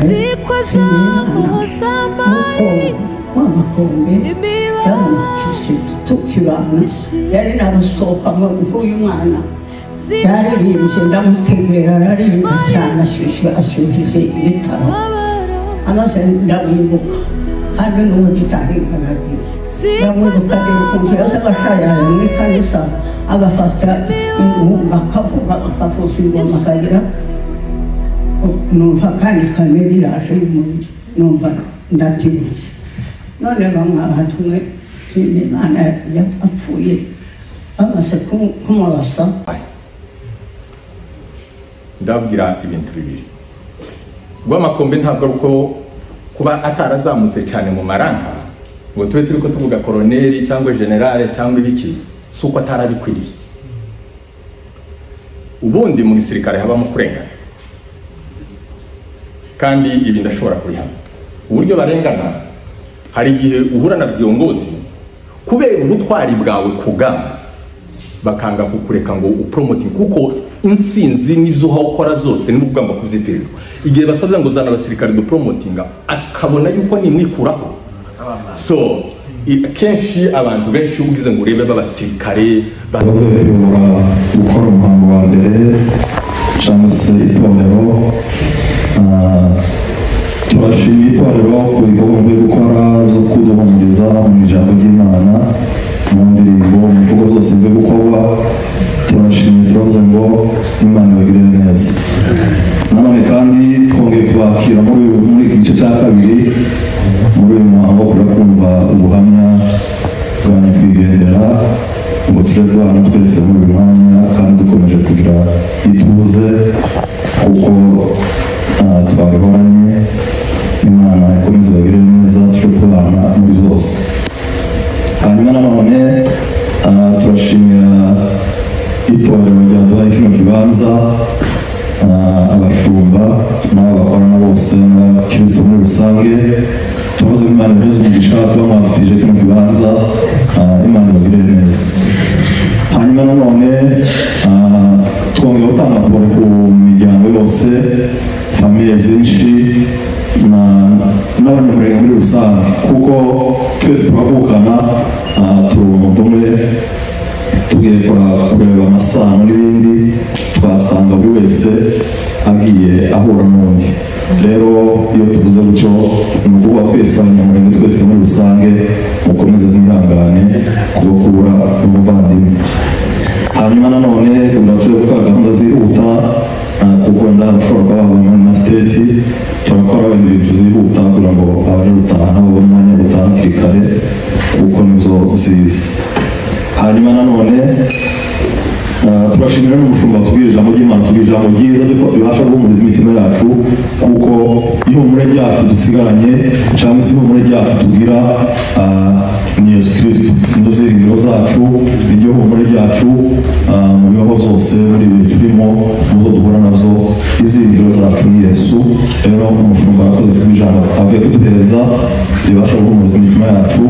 Zikwa zamo samari tukibana yari narusohoka mu uyu mwana yaririmbye ndamutegera araririmba cyane ashyuhije ibitaro amaze ndamwibuka kandi n'ubu nditahimbaraga ndamwibuka ukuntu yose abashayaya mu ikanisa agafata ingunga akavuga akavuza ingoma akagira numva kandi kamere iraje y'umuntu numva ndatirutse none bamwe abatumwe Imana yapfuye amaze kumurasa ndabwira ibintu bibiri Rwamakombe ntabwo ari uko kuba atarazamutse cyane mu maranga ngo tube turi ko tuvuga koloneli cyangwa generale cyangwa ibiki si uko atarabikwiriye ubundi mu gisirikare habamo kurengana kandi ibi ndashobora kubihana uburyo barengana hari igihe uhura na byongozi kubera ubutwari bwawe kugamba bakanga kukureka ngo upromoting kuko insinzi n'ibyo ukora byose ni ubugamba kuziterwa igihe basabye ngo zana abasirikare do promotinga akabona yuko ni mwikuraho so kenshi abantu benshi ugize ngo urebe b'abasirikare bazobera gukora umuhango wa mbere cyangwa se itorero turashimira itorero ku bikorwa byo gukora zo kuduhumuriza mu ijambo ry'Imana mu ndirimbo mu bikorwa byose byo gukorwa turashimira turavuze ngo Imana ibagirire neza nanone kandi twongeye kubakira muri iki gice cya kabiri muri uyu muhango kumva ubuhamya bwa nyakwigendera ngo tuje kubana twese muri uyu mwanya kandi dukomeje kugira ituze kuko twabihoranye Imana ikomeze bagire neza tuje kubana muri byose hanyuma nanone turashimira itorero ryaduhaye kino kibanza abashumba n'abo bakorana bose n'abakristo muri rusange tumaze Imana ihereze umugisha kuba mwafitije kino kibanza Imana ibagire neza hanyuma nanone twongeye gutanga pole ku miryango yose famiye byinshi n'abanyamurenge muri rusange kuko twese turavukana tumwe tugiye kureba amasano n'ibindi twasanga buri wese agiye ahura n'undi rero iyo tuvuze gutyo ni ukuvuga twese abanyamurenge twese muri rusange mukomeze mwihangane kuba kubura umuvandimwe hanyuma nanone uretse gukora gahunda zihuta kuko ndabashobora kuba babona na state turakora ibintu zihuta kugira ngo abaje gutaha nabo babone umwanya wo gutaha hakiri kare kuko nibyo byiza hanyuma nanone turashimira n'umushumba tubwira ijambo ry'Imana tubwira ijambo ryiza bibasha guhumuriza imitima yacu kuko ihumure ryacu dusigaranye cyangwa se ihumure ryacu tugira ni Yesu Kristo nizo byiringiro zacu iryo humure ryacu mu bibaho byose muri ibi turimo n'ubwo duhura nabyo ibyiringiro zacu ni Yesu rero umushumba yakoze ku ijambo avuye kuduhereza ribasha guhumuriza imitima yacu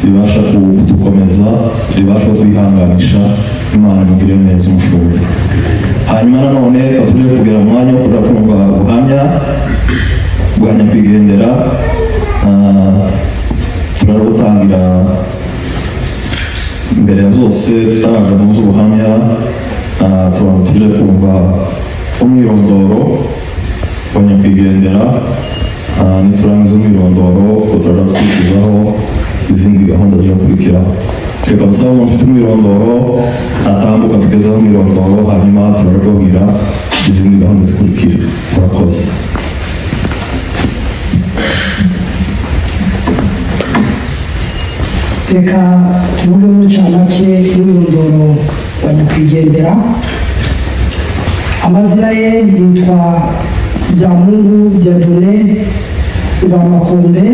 ribasha kudukomeza ribasha kutwihanganisha Imana imugire neza umushumba hanyuma nanone tuje kugira umwanya wo kuja kumva ubuhamya bwa nyakwigendera turarutangira mbere ya byose tutaraje mu ubuhamya tuje kumva umwirondoro wa nyakwigendera niturangiza umwirondoro turaja gukurikizaho izindi gahunda zikurikiraho reka dusaba umuntu ufite umwirondoro atambuka tugezeho umwirondoro hanyuma turababwira izindi gahunda zikurikira murakoze reka tuvuge muri ncamake y'umwirondoro wa nyakwigendera amazina ye yitwa Byamungu Dieudonné Rwamakombe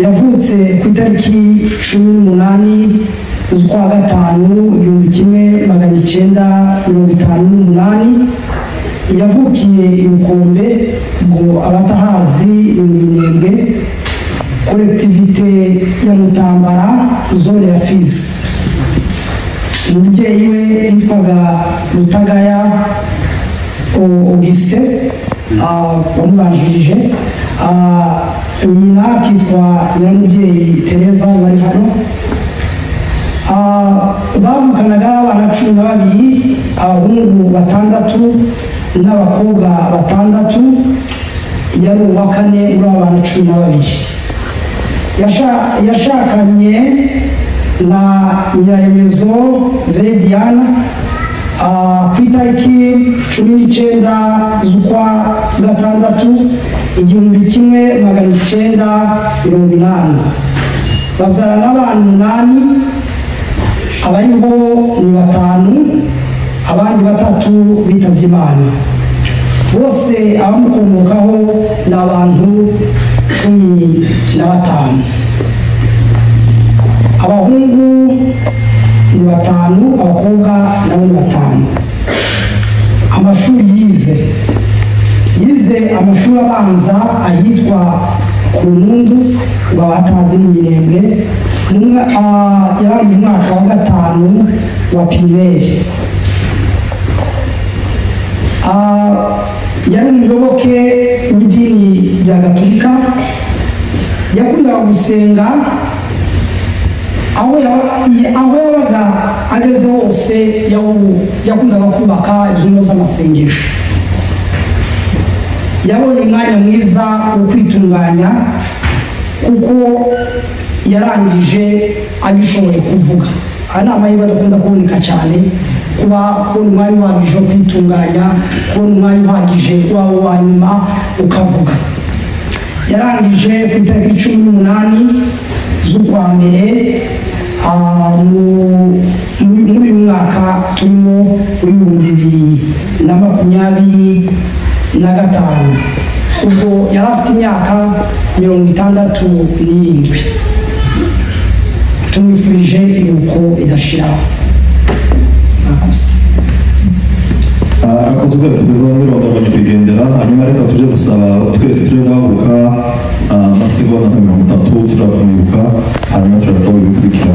yavutse ku itariki 18 z'ukwa gatanu 1958 yavukiye i Bukombe ngo abatahazi Minembwe collectivité ya Mutambara zone ya Fizi umubyeyi we yitwaga Rutagaya Auguste wamubanjirije nyina akitwa Nyiramubyeyi Tereza bari hano. Bavukanaga abana 12, abahungu 6 n'abakobwa 6. Yari uwa kane muri abana 12. Yashakanye na Nyiraremezo Veridiana ku itariki 19 z'ukwa gatandatu 1980. Babyarana abana 8, abariho ni 5, abandi 3 bitabye Imana. Bose abamukomokaho ni abantu 15. Abahungu ni 5, abakobwa nabo ni 5. Amashuri yize amashuri abanza ahitwa ku Nundu batazi n'Imirembwe. Yarangije umwaka wa 5 wa primaire. Yari umuyoboke w'idini rya Gatolika. Yakundaga gusenga, aho yabaga ageze hose yakundaga kubaka ibyumba by'amasengesho. Yabonye umwanya mwiza wo kwitunganya kuko yarangije agishoboye kuvuga. Ana amahirwe adakunda kuboneka cyane, kuba kubona umwanya uhagije wo kwitunganya, kubona umwanya uhagije wawe wa nyuma ukavuga. Yarangije ku itariki 18 z'ukwa mbere muri uyu mwaka turimo w'2025. Ubwo yari afite imyaka 67. Tumwifurije iruhuko idashira. Akazi ko tugeze muri Rwanda tugendera, hanyuma reka tuje gusaba twese turi guhaguruka amasegonda 30 turakumwibuka, hanyuma turakora ibikurikira.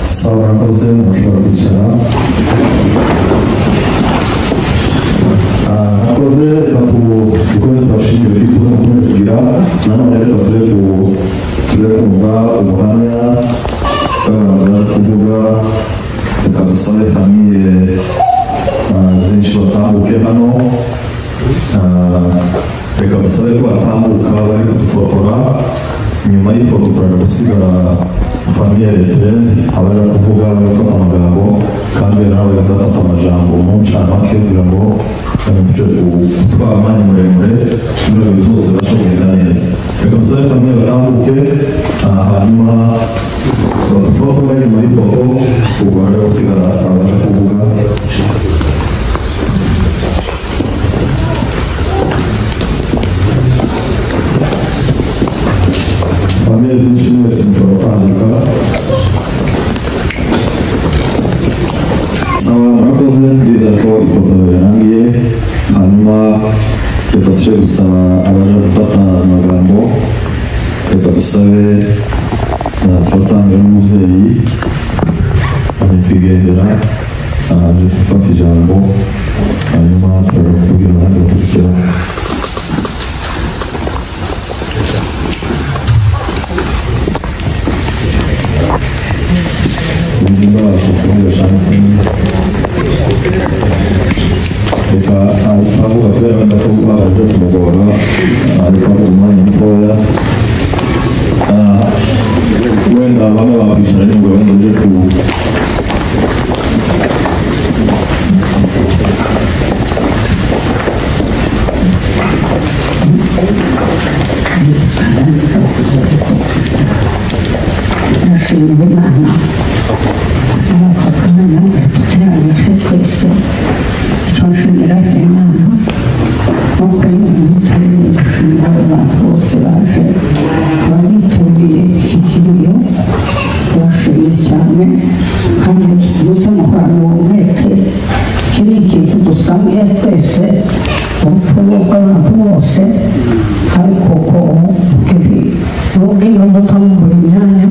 Sawa, akoze mushobora kwicara. Akoze dukomeze tubashimire kwituza kugira nanone rero tuje kumva ubuhamya kuvuga. Reka dusabe famiye zinshi batambuke hano. Reka dusabe ko batambuka bari kudufotora. Nyuma y'ifoto turaza gusiga famiye resident abari kuvuga bagafata amagambo, kandi nabo bagafata amajambo mu ncamake kugira ngo tuje gutwara umwanya muremure muri ibyo byose basha kugenda neza. Reka dusabe famiye batambuke, hanyuma badufotora. Nyuma y'ifoto ubwo bari gusigara abaje kuvuga. Família sentiu esse informática. Sama murakoze biza ko ifoto yarangiye, hanyuma reka tuje gusaba abaje gufata amagambo. Reka dusabe tubatange n'umubyeyi ari kwigendera aje gufata ijambo, hanyuma turakubwira abandi bakurikira. Sinzimba kufunga shansi. Reka avuga kubera wenda ko baje kumugora, ariko umwanya mutoya. Wenda bamwe bakwicara n'ingwe wenda uje ku nashimira Imana abakamana cyane twese. Tunashimira Imana nuko y'umutari dushimira abantu bose baje baritubiye iki kiriro. Bashimye cyane kandi gusa muhano umwete kiri ikintu dusangiye twese. bw'abantu bose ariko ko n'ubwino busa buri myanya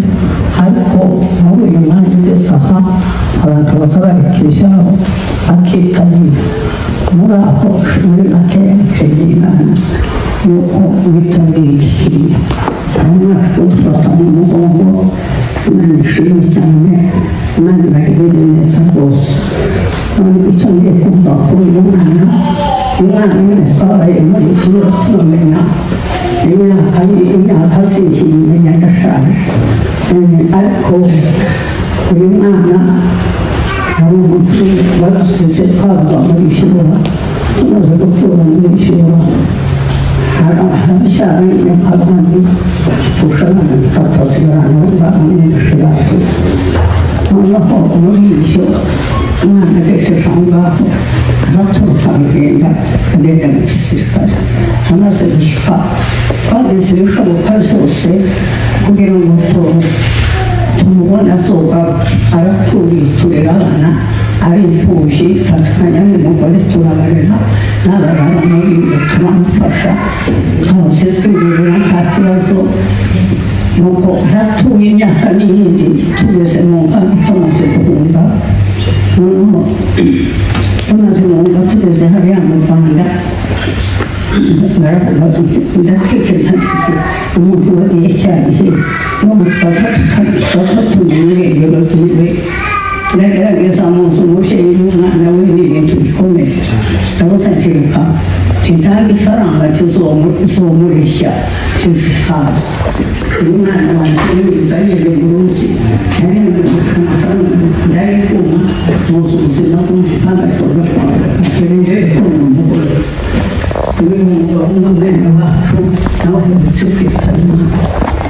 ariko muri uyu mwanya ugeze aha abantu baza barikishaho bakitabira muri aho muri make nshimiye Imana yuko bitabiriye iki kiriyo hanyuma dufata mu mugongo Imana ishimwe cyane Imana ibagirire neza rwose none icyo ngiye kuvuga kuri uyu mwana umwana nyine twabaye muri iki yose bamenya imyaka sinjye ndashaje ariko uyu mwana hari umuntu badusize twava muri Shibura tumaze gutura muri Shibura harashaje nk'abandi ushobora tukatasigarana bamwishe bavuze noneho muri ibyo umwana agejeje aho ngaho araturuka agenda mu gisirikare amaze gushyika twagize ibishoboka byose kugira ngo tumubone azogaruke araturiye turera abana ari imfubyi fatanya n'umugore turabarera n'abana muri ibyo turamufasha twose twibera nta kibazo nuko aratuye imyaka n'iyindi tugeze mu nkambi tumaze guhunga noneho tumaze guhunga tugeze hariya mu Rwanda ndatekereza ntize umuntu wariye cyarihe n'ubu twaza tumenya irengero ryiwe ndagerageza mu nzu umubyeyi n'umwana we ni ibintu bikomeye ndabuze nkereka ntange ifaranga tuzomureshya tuzihaza uyu mwana wanjye ndayere muruzi amafaranga ndayikuma muzi ubuzima bw'amafaranga kakirinde kumva umugore uyu mugabo n'umwana wacu nawe ahetse kwitana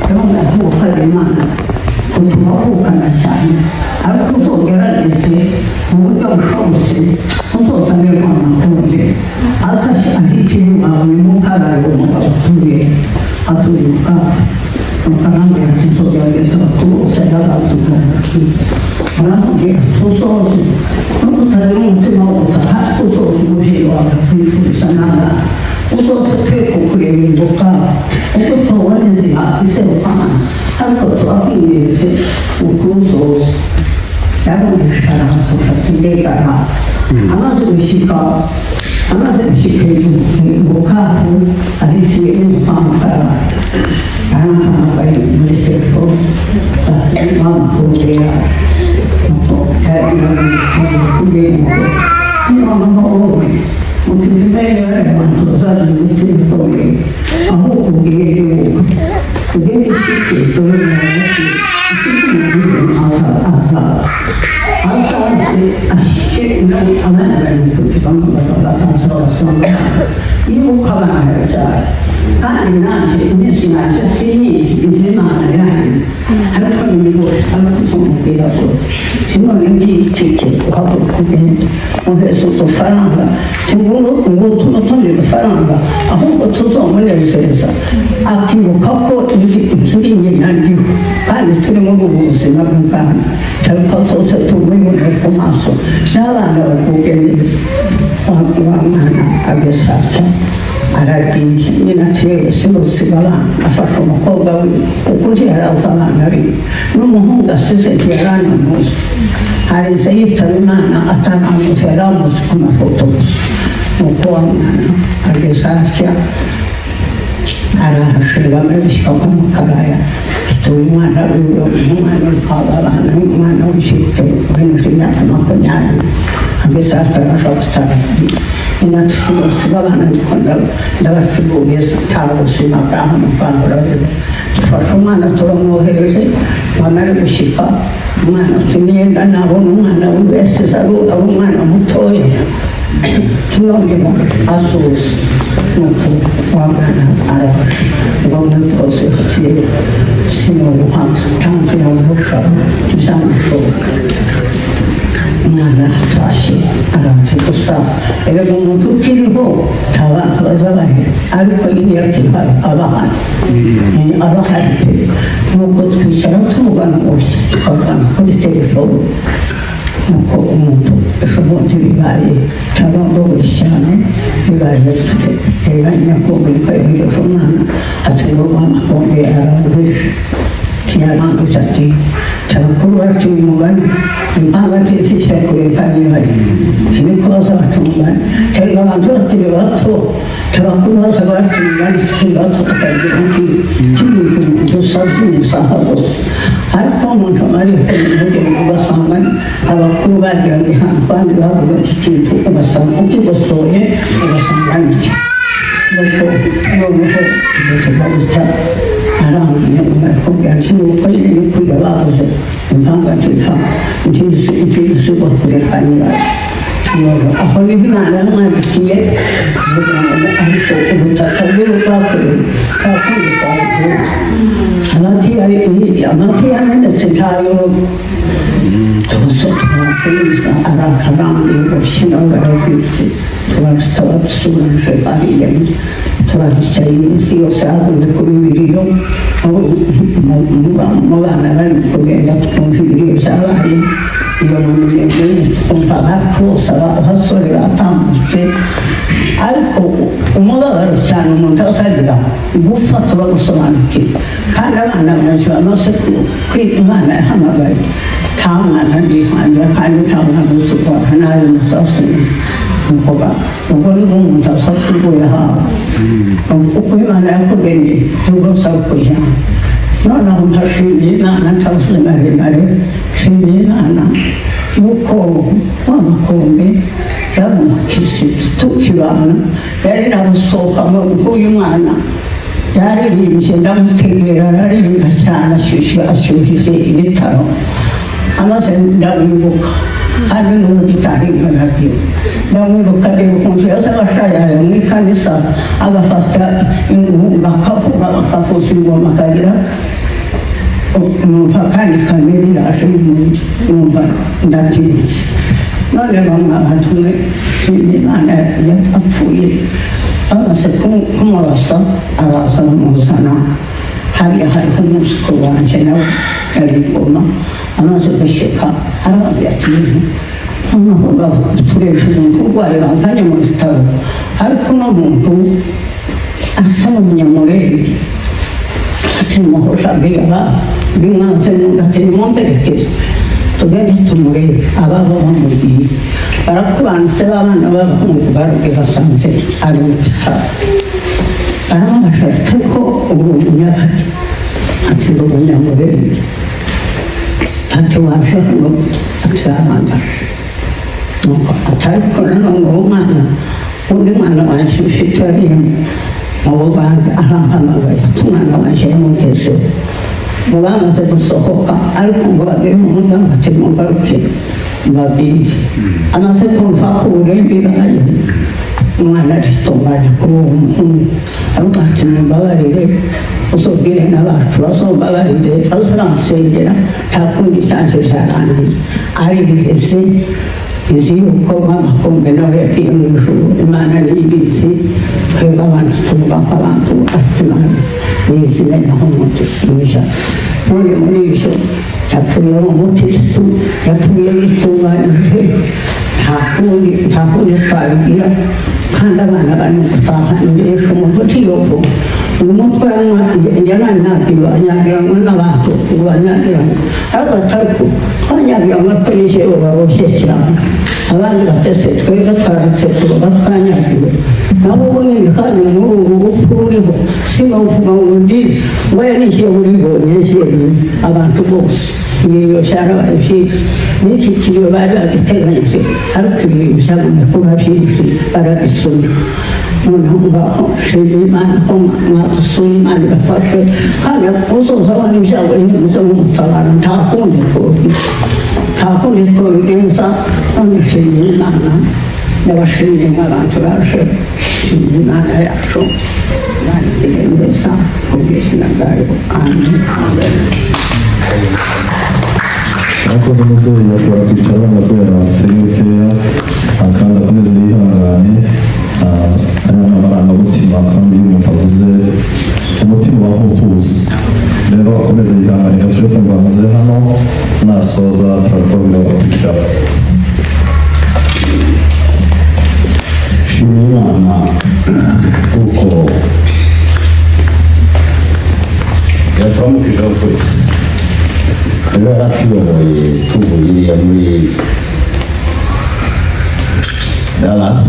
ndabona avuka Imana utuma avukana cyane ariko uzogerageze mu buryo bushobotse uzozane umwana akuye aza ahita inyuma bimukarare umugabo atuye ubwacu mukarambwira ati nzogerageza bose n'abazuzana aramubwira tuzoze nubwo utagira umutima wo gutaha uzoze umubyeyi wawe kwifuriza n'abana uzoze uteka ukureba imbogavu uko tubona inzira iserukana ariko turakwinginze ukuzoze yarumvisha araza ufata indege araza amaze gushyika imbogavu ahitiye n'umuhamagara aramuhamagaye muri telefone ati bamukunde yaje nuko yari yabisabye kugira ngo noneho wowe ukizimere abantu bazaza muri telefone aho ubwiye yuko ugende ishyikiye dore azaze ashyike abana bari kuvamo bakaza basanga yuko abana barabyara kandi nanjye iminsi nanjye sinyizi iz'Imana yanjye ariko nimibose abakuze umubwira ko none ngiyitike uhaguruka ugenda uheze udufaranga ngo tunotonde udufaranga ahubwo tuzomunezeza akibuka ko turi nyina ndiho kandi turi muri ubu buzima bw'ubwana ariko zose tubibonera ku maso n'abana bavuge neza wabwira umwana agasaka aragiye nyina aciye simusiga abana afasha umukobwa we kuko ntiyaraza abana ari n'umuhungu asize ntiyarana munsi harize yitaba Imana atanamuze yaramuze ku mafoto nuko wa mwana ageze atya arahashira amabishyika ko mu karaya tuye umwana wiwe umwana w'utwaba abana n'umwana w'ishite uheneje imyaka 20 ageze atagashaka gusara inatisimusiga abana ndiko ndabacururiza nta buzima bwaho mu Rwanda dufashe umwana turamwohereje mwana ari gushyika umwana ufite imyenda nabona umwana wiwe yasize ari umwana mutoya tunongera asuze nuko wa mwana arabasha ngo mwikoze kutiye simoni hanze tanzi yavuka bizanashoboka umwana atashye aramutse gusa erega umuntu ukiriho nta bantu bazabahe ariko iriya kihari abahari nuko twicara tuvugana gutya tukavugana kuri telefone nuko umuntu ushobora bibaye cyangwa ngo buri cyane bibaye reba nyakubahwa ikayohereza umwana ati ngo amakombe arangije kiyarangiza ati cyabakuru bacu umugani impanga tisisha kureka nibaye kimikoza batungana cyangwa abantu bakiri bato cyabakuru baza bacu umugani tukiri bato tukagira kimwe dusabye umusaha gusa ariko umuntu amari ugasanga abakuru bagiraga ihanga kandi bavuga iki kintu ugasanga ukigosoye ugasanga nicyo nuko noneho ugasanga gutya arangiye umakubwira ati nuko iyo kujya babuze impanga nziza nziza nziza bakureka nibaye aho niho imana yamwandikiye ariko ubutaka bwe bwakorewe kakundi kwabutuza amati yamenetse ntayo tuza tubasubiriza arakarambiye gushyira barazitse tubasubirije bariya turahicaye iminsi yose haguye kuri bibiriyo mu bana bari kugenda twumva ibiriyo byabaye iyo mumenye twumva abacu bose abasore batambutse ariko umubabaro cyane umuntu azagira gufata bagasobanukirwa kandi abana benshi bamaze kwiga imana yahamagaye nta mwana ndihangira kandi nta mwana usubora nabi musasu nukuba ubwo niho umuntu asasa ubwo yahawe uko imana yakugennye nibwo usaba kujyana noneho ndashimiye imana ntabuze maremare nshimiye imana yuko wamakombe yari umukirisitu tukibana yari nabusohokamo nk'uyu mwana yaririmbye ndamutegera araririmba cyane ashyuhije ibitaro amaze ndamwibuka kandi n'ubu gitarimba nabyo ndamwibuka reba ukuntu yose abashayaya mu ikanisa agafata ingunga akavuga bakavuza ingoma akagira numva kandi kamere iraje numva ndatinze none bamwe abantu shimye imana yapfuye bamaze kumurasa araza bamuzana hariya hariho umuzukuru wanjye nawe yari ingoma amaze gushyika arababwira ati noneho turesha umuntu urwaye bazanye mu bitaro ariko uno muntu asa n'umunyamurenge muhosha bwira bimwanze n'ugatera imomberekeza tugende tumurebe ababa bamubwiye barakubanise b'abana b'abahungu barubwe basanze ari mu bitaro baramubasha ati ko ubu nyabaki ati ngo umunyamurenge ati waje hano ati arandashe nuko atariko nanone uwo mwana undi mwana wanjye ufite arimo abo bandi arampamagaye umwana wanjye yamugeze ngo bamaze gusohoka ariko ngo bagere mu muryango ati mugaruke babiri amaze kumva ko uburembe baye umwana aritunganya kuri uwo muhungu ariko ati mumbabarire uzobwire n'abacu bazombabarire bazaramusengera nta kundi cyanjye cyarangiye ariheze izi yuko amakombe nawe yagiye mu ijuru imana niyibizi twebwe abantu tuvuga ko abantu afite imana nizimenya nk'umuti mwiza none muri ibyo yapfuye umukirisitu yapfuye yitunganyije nta kundi twabigira kandi abana bari gutaha imbesha umuntu utiyovuga uyu mutwe yaranyagiwe anyagiranywe n'abantu ubu banyagiranywe ariko atariko twanyagiranywe ko nijyewe baboshye cyane abandi batese twebwe twaratse tuba twanyagiwe nabo ubunini kandi muri ubu bupfu buriho sibavuga ngo ndire we nijye buribonye njyewe abantu bose iyo cyarabaye byiza n'iki kiyo bari bagiteganyije ariko ibintu byagomba kuba byinshi baragisoma noneho ngaho shimye imana ko mwadusuye imana ibafashe kandi uzoza abona ibyago inyuze mu gutabara nta kundi twobigenza none shimye imana ndabashimiye nk'abantu baje shimye imana yacu bandikire neza ku bw'izina bwayo amen abakozi umubyeyi bashobora kwicara abana kubera batari bakeya kandi akomeze yihangane ariya ni amarangamutima kandi iyo umuntu avuze umutima uba nk'utuzi rero akomeze yihangane tuje kumva amaze hano nasoza turabikora birabakurikira yaratuyoboye tuvuye muri Dallas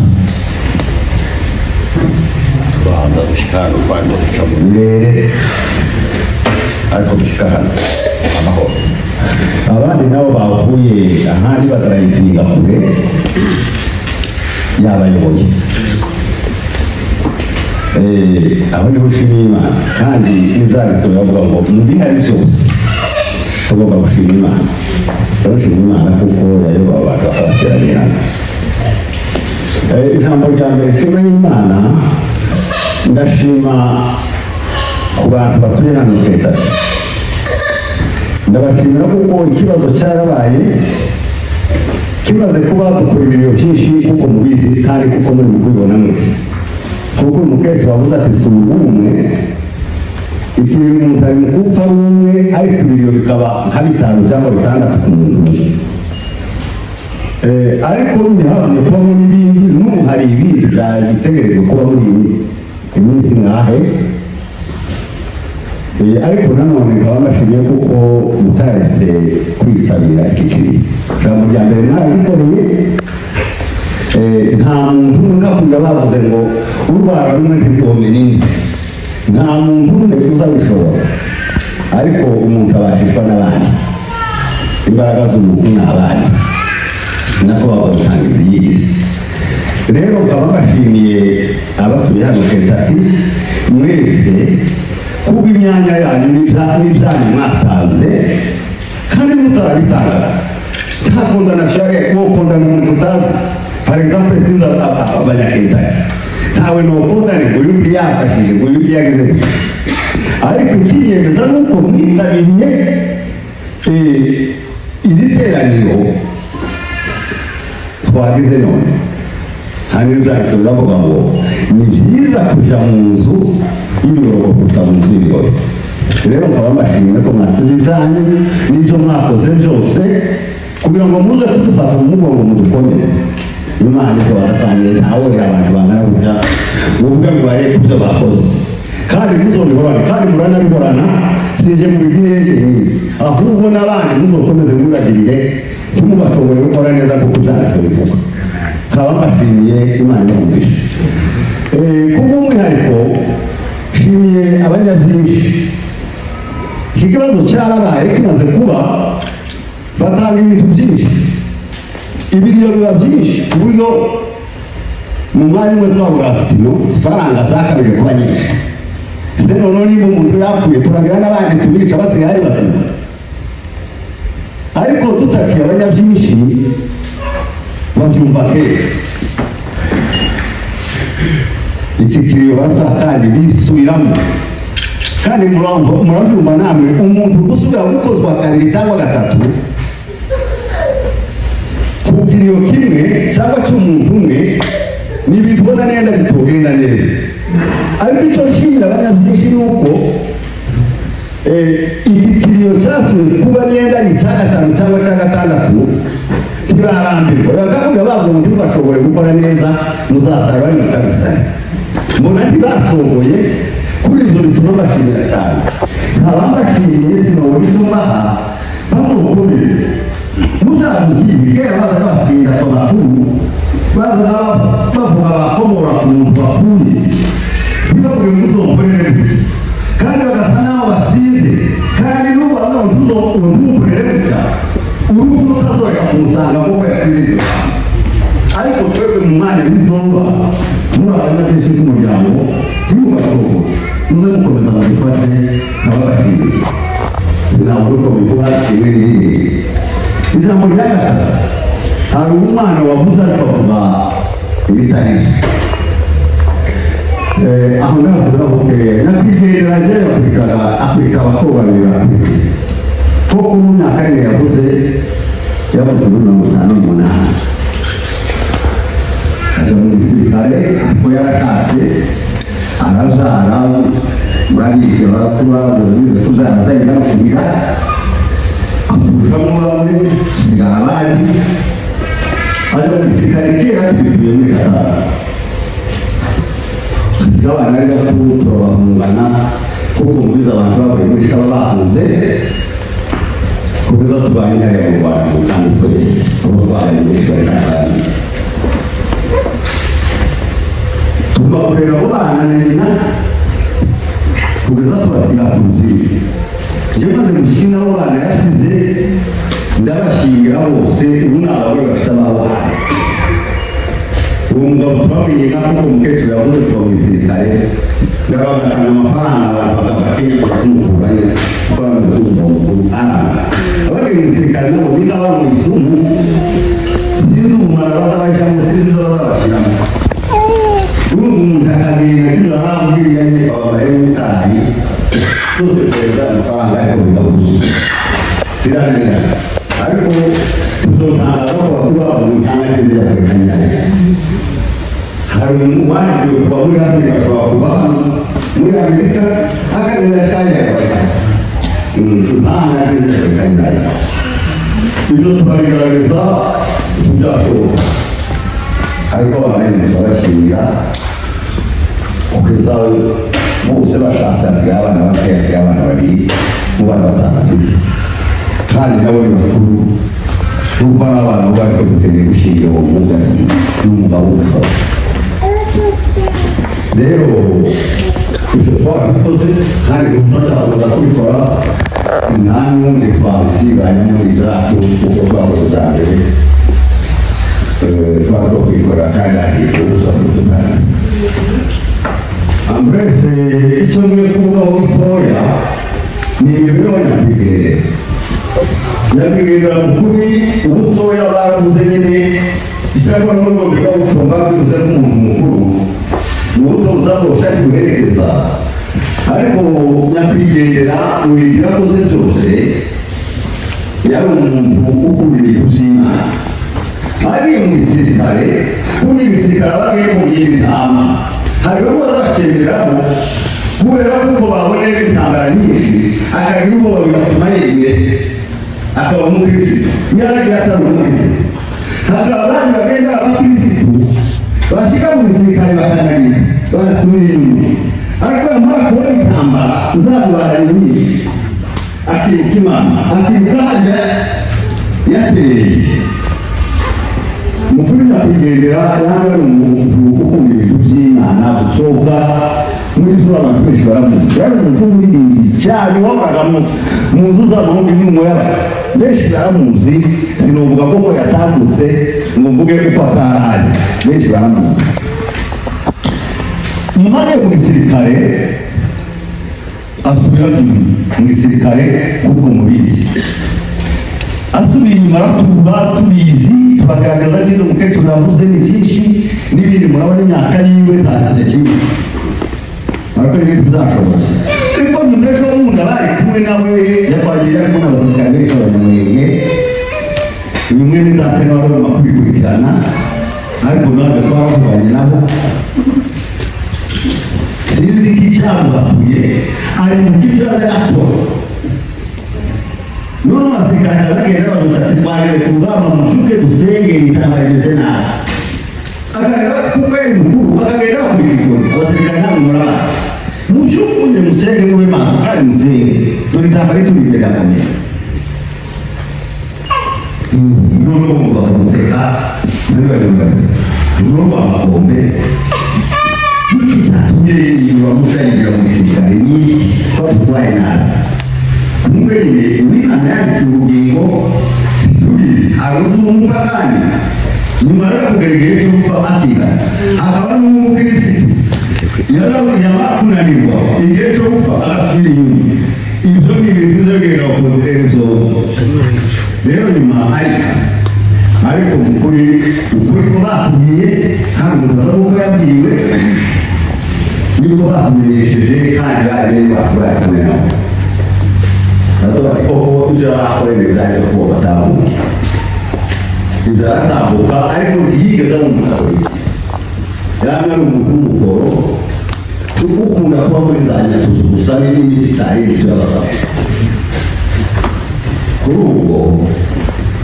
baza gushika hano Rwanda duca mu birere ariko gushika hano amahoro abandi nabo bavuye ahandi batarayifinga kure yabayoboye aho ni gushima Imana kandi n'ibyanditswe bavuga ngo mbihari byose tugomba gushima Imana turashima Imana kuko yayoboye abantu bakabateranirana ijambo rya mbere nshima y'Imana ndashima ku bantu batuye hano Leta ndabashimira kuko ikibazo cyarabaye kimaze kuba dukora ibintu byinshi kuko mubizi kandi kuko muri kubibona mwese kuko umukecuru wavuze ati si ubumwe ikintu umuntu ari mu kupfa ari umwe ariko ibiriyo bikaba nka bitanu cyangwa bitandatu ku muntu ariko ntihabone kuba muri ibindi n'ubu hari ibindi bitegerejwe kuba muri iminsi mwahe ariko nanone nkaba mbashimiye kuko mutaretse kwitabira iki kiri ijambo rya mbere mwarabikoreye nta muntu umwe nkakunda bavuze ngo urwara rumwe ntirwome n'indi nta muntu umwe uzabishobora ariko umuntu abashishwa n'abandi imbaraga z'umuntu ni abandi nako babatangiza iyigize rero nkaba mbashimiye abatuye hano Kentucky mwese kuba imyanya yanyu n'ibyanyu mwatanze kandi mutarabitanga nta kondanasiyo wo kondana umuntu utazi par exemple sinzi abanyakentaki ntawe nokondane ngo yuko yafashije ngo yuko yageze ariko ikiyemeza nuko mwitabiriye iri teraniro twagize none hano byanditse biravuga ngo ni byiza kuja mu nzu y'ibirori kuruta mu nzu y'ibirori rero nkaba mbashimiye ko mwasize ibyanyu n'ibyo mwakoze byose kugira ngo muze kudufata mu mugongo mudukomeze Imana icyo barasangiye ntawe abantu bangana gutya uvuga ngo barebe ibyo bakoze kandi muzobihorana kandi muranabihorana sije mu bigenze ahubwo n'abandi muzokomeze muragirire ntimubashobore gukora neza kuko byanditswe bivuga nkaba mbashimiye Imana y'umugisha kubw'umwihariko nshimiye abanyabyinshi iki kibazo cyarabaye kimaze kuba batanga ibintu byinshi ibiriyo biba byinshi ku buryo mu mwanya umwe twabura afitino ifaranga zakabije kuba nyinshi ese noneho niba umuntu yapfuye turagira n'abandi tubica basigaye ari bazima ariko dutakiye abanyabyinshi babyumva kenshi iki kiriyo basa kandi bisubiramo kandi murabyumva namwe umuntu gusubira gukozwa kabiri cyangwa gatatu ku kiriyo kimwe cyangwa cy'umuntu umwe ni ibintu ubona nenda bitogenda neza ariko icyo nshimira abanyabyinshi ni uko iki kiriyo cyasubiye kuba nenda ni icya gatanu cyangwa cya gatandatu ntibarambirwa bagakubwira bavuga ngo ntibashobore gukora neza muzasara bari mu kabisari mbona ntibashoboye kuri ibyo bituma bashimira cyane ntabambashimiye sinabona icyo mbaha bazokomeze muzamugire kera baza basinda ku makuru baza bavuga bakomora ku muntu wapfuye ntibavuge ngo uzokorere gutya kandi bagasa n'aho basize kandi n'ubu bavuga ngo ntukorere gutya urupfu rutazoreka kumusanga kuko yasize iryo ariko twebwe mu mwanya w'izuba muri abanyabyinshi b'umuryango ntibubashobo muze gukomeza badufashe nk'ababashimiye sinabura uko bivuga kimwe n'irindi ijambo rya gatatu hari umwana wavuze ariko avuga ibitarije aho ndavuze bavuge nakwigendera rero akurikira abakobwa babiri bakurikiye kuko mu myaka ye yavuze muri 58 aza mu gisirikare kuko yaratashe arabyara murabizi barakuba tuzara azagenda kugira apfushamo bamwe sigara abandi aza mu gisirikare kera tubituye muri Katara hasiga abana ari gato turabahungana kuko mubwiza abantu bavuye muri shaba bahunze kugeza tubaye hariya mu Rwanda kandi twese abarwayi benshi bari n'abandi tugomba kurera abo bana na nyina kugeza tubasiga ku ruziga iyo maze gushyira abo bana yasize ndabashingira bose ubu ni abagore bafite abana uwo mugabo tubamenye nk'uko umukecuru yavuze kuva mu gisirikare ndabagatanga amafaranga abantu bagafatinya kumukurayo kuko bamaze kumva umukuru abagiye mu gisirikare nabo biga baba mu isumu sinzi umumaro bazabashyiramo sinzi izo bazabashyiramo urumva umuntu akagenda kunyura nk'aho ubwiriye nyine bababare w'utayi zose kohereza amafaranga ariko bikabuzuza birananirana ariko tuzotangaza ko bakuru babo mu ntanga nziza kwerekana hari umuntu wandikiwe kuva muri Afurika ashobora kuva hano muri Amerika akagenda ashanya akabona ntanga nziza kwerekana ibyo tukabigaragaza tubyashoboka ariko baremeza bashingira kugeza bose bashatse hasigaye abana bakeya hasigaye abana babiri mu bana batandatu kandi nabo ni bakuru kuko ari abantu bari gukeneye gushingira uwo mwugazi n'umugabo w'umugabo rero ibyo twarabikoze kandi tutazakomeza kubikora nta n'ubundi twabisiganya muri zacu kuko twakoze bwa mbere twari kubikora kandi ahiye ubusa tutazi ambrese icyo ngiye kuvugaho gitoya ni imibereho nyakwigendera nyakwigendera mukuri ubutoya baravuze nyine icyakora n'ubwo biga butumva bivuze nk'umuntu mukuru ni ubutoza bwose ari guherekeza ariko nyakwigendera mu bintu yakoze byose yari umuntu ukunda ibintu by'Imana ari mu gisirikare kuri igisirikare abagiye kugira intama hari bamwe bazabakemeramo kubera kuko baboneye intambara nyinshi akagira ubwoba bigatuma yemera akaba umukirisitu nyaragira atari umukirisitu hakaba abandi bagenda abakirisitu bashyika mu gisirikare bakananira bagasubira inyuma ariko yamara kubona intambara zadubaranye nyinshi akibuka Imana akibuka hajya yateye mukuru nyakwigendera yaba ari umuntu ukunda ibintu by'Imana gusohoka muri zo abantu benshi baramuzi yari umuntu w'umurinzi cyane wabaga mu nzu z'amahoro n'umuyaba benshi baramuzi sinovuga koko yatambutse ngo mvuge kuko ataraye benshi baramuzi nyuma yo mu gisirikare asubira mu gisirikare kuko mubizi asubiye inyuma aratuba tubizi turagaragaza ko ino mukecuru yavuze ni byinshi n'ibindi murabona imyaka yiwe ntagize kimwe ariko ibindi tuzashoboza ariko nyuma ejo bundi abari kumwe nawe yakwagira ariko n'abasirikare benshi b'abanyamurenge bimwe n'indate n'abari barimo kubikurikirana ariko ntabwo twaravuganye nabo sinzi ko icyamubatuye ari mu kibazo atora none abasirikare bazagenda bamusatsi twagere ku rugamba mushuke dusenge itambara rimeze nabi akagera kuko yari mukuru akagenda bakurikirana abasirikare ntabwo murabazi mushukunye musenge mube maso kandi musenge dore itambara ituri imbere yakomeye none ubu bakamuseka nari bari mukazi none bamakombe n'ikizatumye bamushayigira mu gisirikare n'iki badutwaye nabi kumwene w'Imana yandika ubugingo tubizi aruzumuka kandi nyuma yo kugera igihe cyo gupfa atigana akaba n'umukirisitu yamara kunanirwa igihe cyo gupfa agasubira inyuma ibyo ni ibintu bizogera kukoresha byose rero nyuma ariko ukuri ko batubwiye kandi umuntu uko yabwiwe niko batumenyesheje kandi bari bene bacu bari kumwe nabo Nato koko ibyo bakoreye byari ko batahuye ibyo aratambuka ariko ntiyigeze amumara yari ari umukoro ukunda kuba muri za nyatuzu gusa n'iminsi itari ibyo abagabo kuri ubwo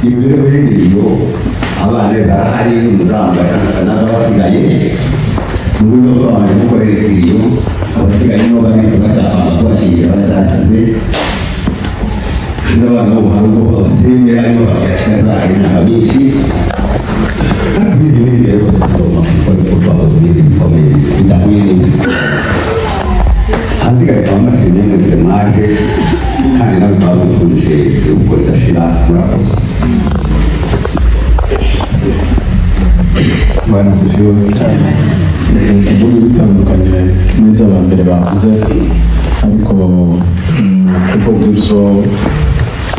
imibereho y'imiriyo abana barahari n'umuganga n'abasigaye mu buryo bw'abantu gukorera ikiriyo abasigaye nibo bari batapfa kubashyingira bazasize n'abana bo hari ubwo hari imyaka myinshi ariko ibindi n'ibindi rero tugomba gukora ibikorwa bizi bikomeye bidahuye n'ibindi hasigaye kwa mashini mwese mwaje kandi nawe twaba dutuje uko ridashira murakoze Bwana sifiwe ubundi bitandukanye n'ibyo abambere bavuze ariko kuvuga ibyo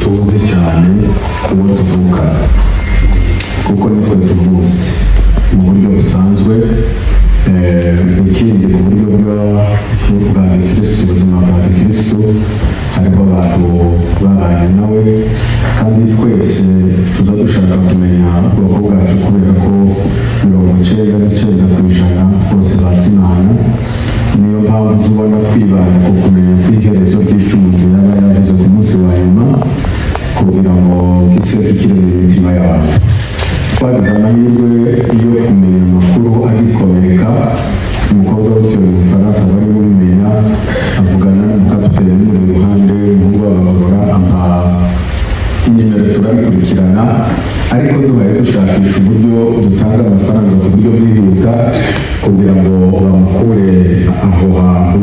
tuzi cyane uwo tuvuka kuko nitwe tuvuze mu buryo busanzwe ikindi mu buryo bwa Kristo ubuzima bwa Kristo hariho abantu babanye nawe kandi twese tuza dushaka kumenya ubwoko bwacu kubera ko 99% bose basinana niyo mpamvu ubona kwibanda ku kumenya kw'iherezo ry'icumbi yaba yageze ku munsi wa nyuma kugira ngo gisezekire mu mitima yawe twagize amahirwe yo kumenya amakuru agikomereka umukobwa w'utyo mu Bufaransa bari bumenya avugana n'umukapiteni muri ruhande umuhungu w'abagora ampa inimero turabikurikirana ariko duhaye dushakisha uburyo dutanga amafaranga ku buryo bwihuta kugira ngo bamukure aho hantu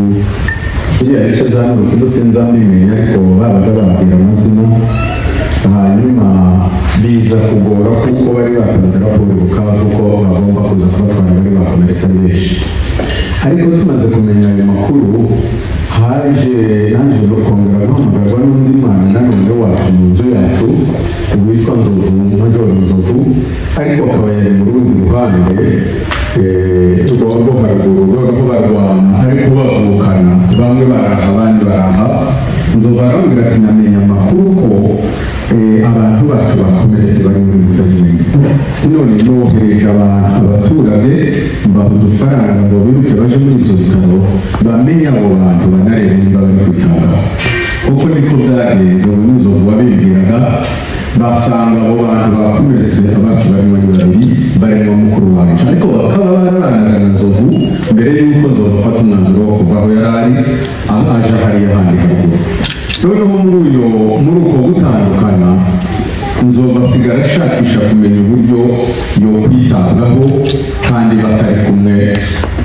iriya bice za Nurukindo sinzamimenya ariko babaga babwira amazina hanyuma biza kugora kuko bari batanze raporo bukavu ko bagomba kuza kubatwara bari bakomeretse ari benshi ariko tumaze kumenya ayo makuru haje naje kongera guhamagarwa n'undi mwana nanone wacu mu nzu yacu witwa Nzovu Majoro Nzovu ariko akaba yari mu rundi ruhande rwo haruguru rwo barwana ariko bavukana bamwe baraha abandi baraha Nzovu arambwira ati namenye amakuru ko abantu bacu bakomeretse bari muri guverinoma none nohereje abaturage baha udufaranga ngo biruke baje muri izo bitaro bamenye abo bantu banarebe nimba bari kwitabwaho kuko niko byagenze ubu Nzovu wabibwiraga basanga abo bantu bakomeretse abacu bari muri babiri barimo mukuru wacu ariko bakaba barabanaga na Nzovu mbere y'uko Nzovu afata umwanzuro wo kuva aho yari ari aje hariya handi haruguru noneho muri uko gutandukana Nzovu asigara ashakisha kumenya uburyo yo kwitabwaho kandi batari kumwe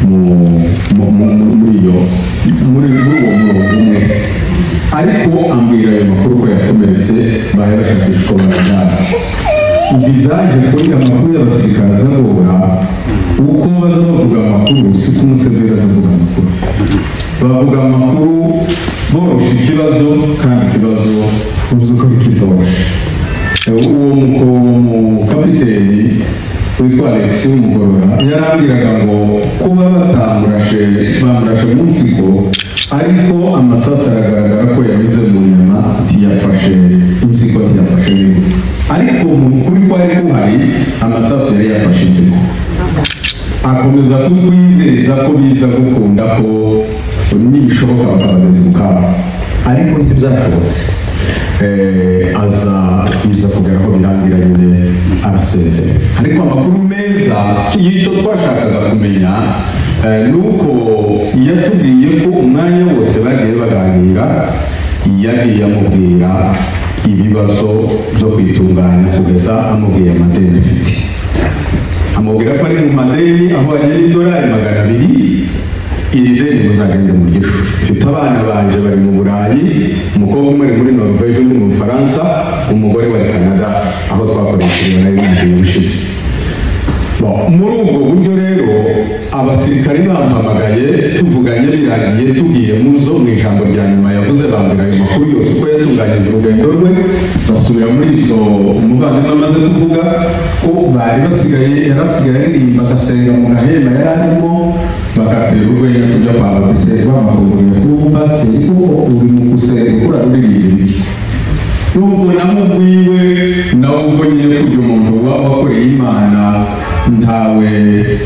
muri uwo murongo umwe ariko ambwira ayo makuru ko yakomeretse bahe bashakisha uko barajyana izi byaje kuri amakuru y'abasirikare azagora uko baza bavuga amakuru si ko Museveni azavuga amakuru bavuga amakuru borosha ikibazo kandi ikibazo uzi ko kitoroshe uwo mukapiteni witwa Alexis Umugorora yarambwiraga ngo kuba bamurashe mu nsiko ariko amasasu aragaragara ko yanyuze mu nyama ntiyafashe insiko ntiyafashe n'ingufu ariko kuri kwari kuhari amasasu yari yafashe insiko akomeza kutwizeza ko biza gukunda ko nibishoboka bakabageza Bukavu ariko ntibyashobotse biza kugera ko birangira nyine arasezera ariko amakuru meza y'icyo twashakaga kumenya nuko yatubwiye ko umwanya wose bagiye baganira yagiye amubwira ibibazo byo kwitunganya kugeza amubwiye amadeni afite amubwira ko ari mu madeni aho agera $200 iri deni muzagenda mu gishu mfite abana banje bari mu Burayi umukobwa umwe ari muri Norvège undi mu Bufaransa umugore wa Canada aho twakoresheje nari nagiye ubushize muri ubwo buryo rero abasirikari bampamagaye tuvuganye birangiye tugiye mu ijambo rya nyuma yavuze bambwira ayo makuru yose uko yatunganyije urugendo rwe basubira muri ibyo umuvandimwe amaze kuvuga ko bari yarasigaye aririmba agasenga mu gahema yari arimo bakatera urwenya kujya kwa badeseri bamahuguriye kuba umupasiteri kuko uri mu gusenga ukura ruririmba ibiki nubwo namubwiwe nawe ubwo nyine kugira umuntu wakoreye Imana ntawe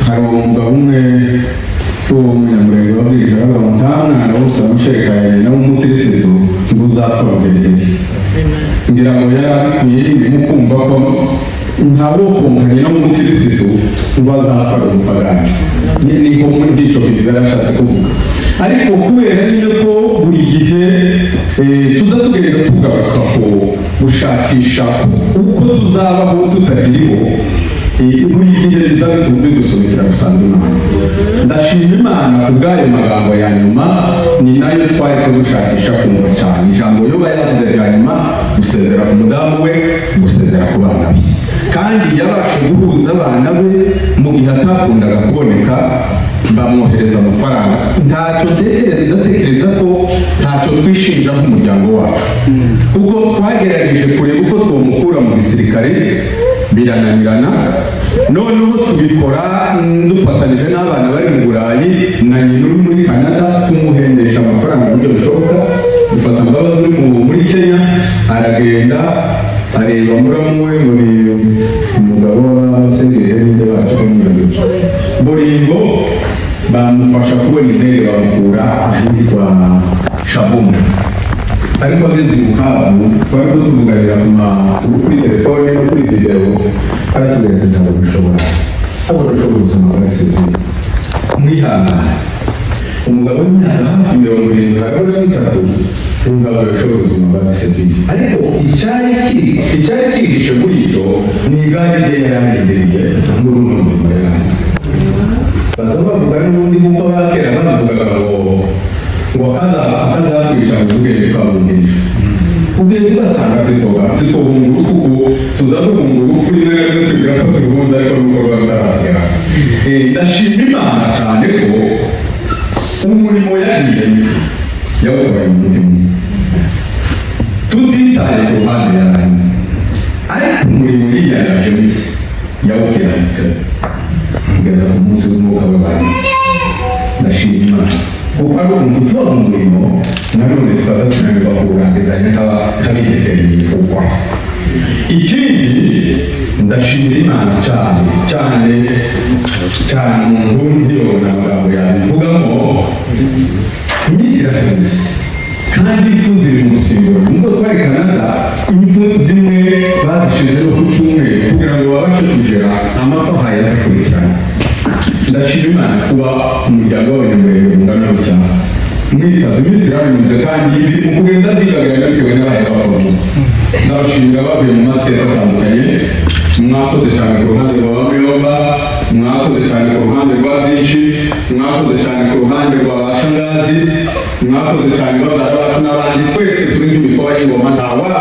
hari umugabo umwe uwo munyamurenge wabwirije aravuga ngo nta mwana wose amushekaye nawe umukirisitu ntuzapfa rugereye ngira ngo yari abikwiye ibintu kumva ko ntawe ukunganye n'umukirisitu ngo azapfa umupagani niko muri icyo bintu yari ashatse kuvuga ariko kubera nyine ko buri gihe tuza tugenda tugaruka ko gushakisha uko tuzabaho tutakiriho muri gihe bizabe tugomba gusohokera gusanzwe Imana. Ndashima Imana kubw'ayo magambo ya nyuma ni nayo twari ko dushakisha kumva cyane ijambo yo bayavuze rya nyuma gusezera ku mudamu we gusezera ku bana be kandi yabasha guhuza abana be mu gihe atakundaga kuboneka bamwohereza amafaranga ntacyo ndatekereza ko ntacyo twishinja nk'umuryango wacu kuko twagerageje kureba uko twamukura mu gisirikare birananirana noneho tubikora dufatanije n'abana bari mu Burayi na nyina uri muri Canada tumuhendesha amafaranga mu buryo bushoboka dufata imbabazi uri muri Kenya aragenda areba muramu we muri umugabo w'abasengerende bacu Boringo bamufasha kubona intebe bamukura ahitwa Shabomu ariko ageze mu Bukavu twari ko tuvuganira kuri telefone no kuri video aratubwira ati ntabwo bishobora ubuzima bwa gisivili mwihangane umugabo w'imyaka hafi 73 umugabo yashobora ubuzima bwa gisivili ariko icyari cyihishe muri icyo ni igare rye yarahendereye muri uno murimo yarahanye baza bavuga n'ubundi nk'uko abakera bavugaga ngo akazakwica mu bwenge bwa bungeje ubwenge basanga tutohunga urupfu tuzaduhunga urupfu rimwe twibwira ko turuhunze ariko n'ukorwa bitaragera ndashima Imana cyane ko umurimo yagiyemo yawukoranye umutima tutitaye ku ruhande yaranye ariko umurimo yiyarajemo yawukiranitse kugeza ku munsi w'umwuka w'abantu ndashima Imana kuko ari umuntu tuba mu murimo nanone twaza tunanirwa kuwurangizanya nk'abiyegereye kuwukora ikindi ndashimira Imana cyane umuntu ndibona amagambo yabivugamo iminsi irahenze kandi impfu ziri mu musimburo nubwo twari Canada impfu zimwe bazishizeho ku cyumweru kugira ngo babashe kugera amapfa hayaza kurikirana ndashima Imana kuba umuryango w'abanyamurenge ungana cyane mwitaza iminsi iranyuze kandi mu kugenda zigagaragara bitewe n'abaye bavamo ndabashimira bavuye mu masiteti atandukanye mwakoze cyane ku ruhande rwa Bamuyomba mwakoze cyane ku ruhande rwa Byinshi mwakoze cyane ku ruhande rwa Bashangazi mwakoze cyane bazara bacu n'abandi twese turi nk'imikoba y'ingoma ntawabara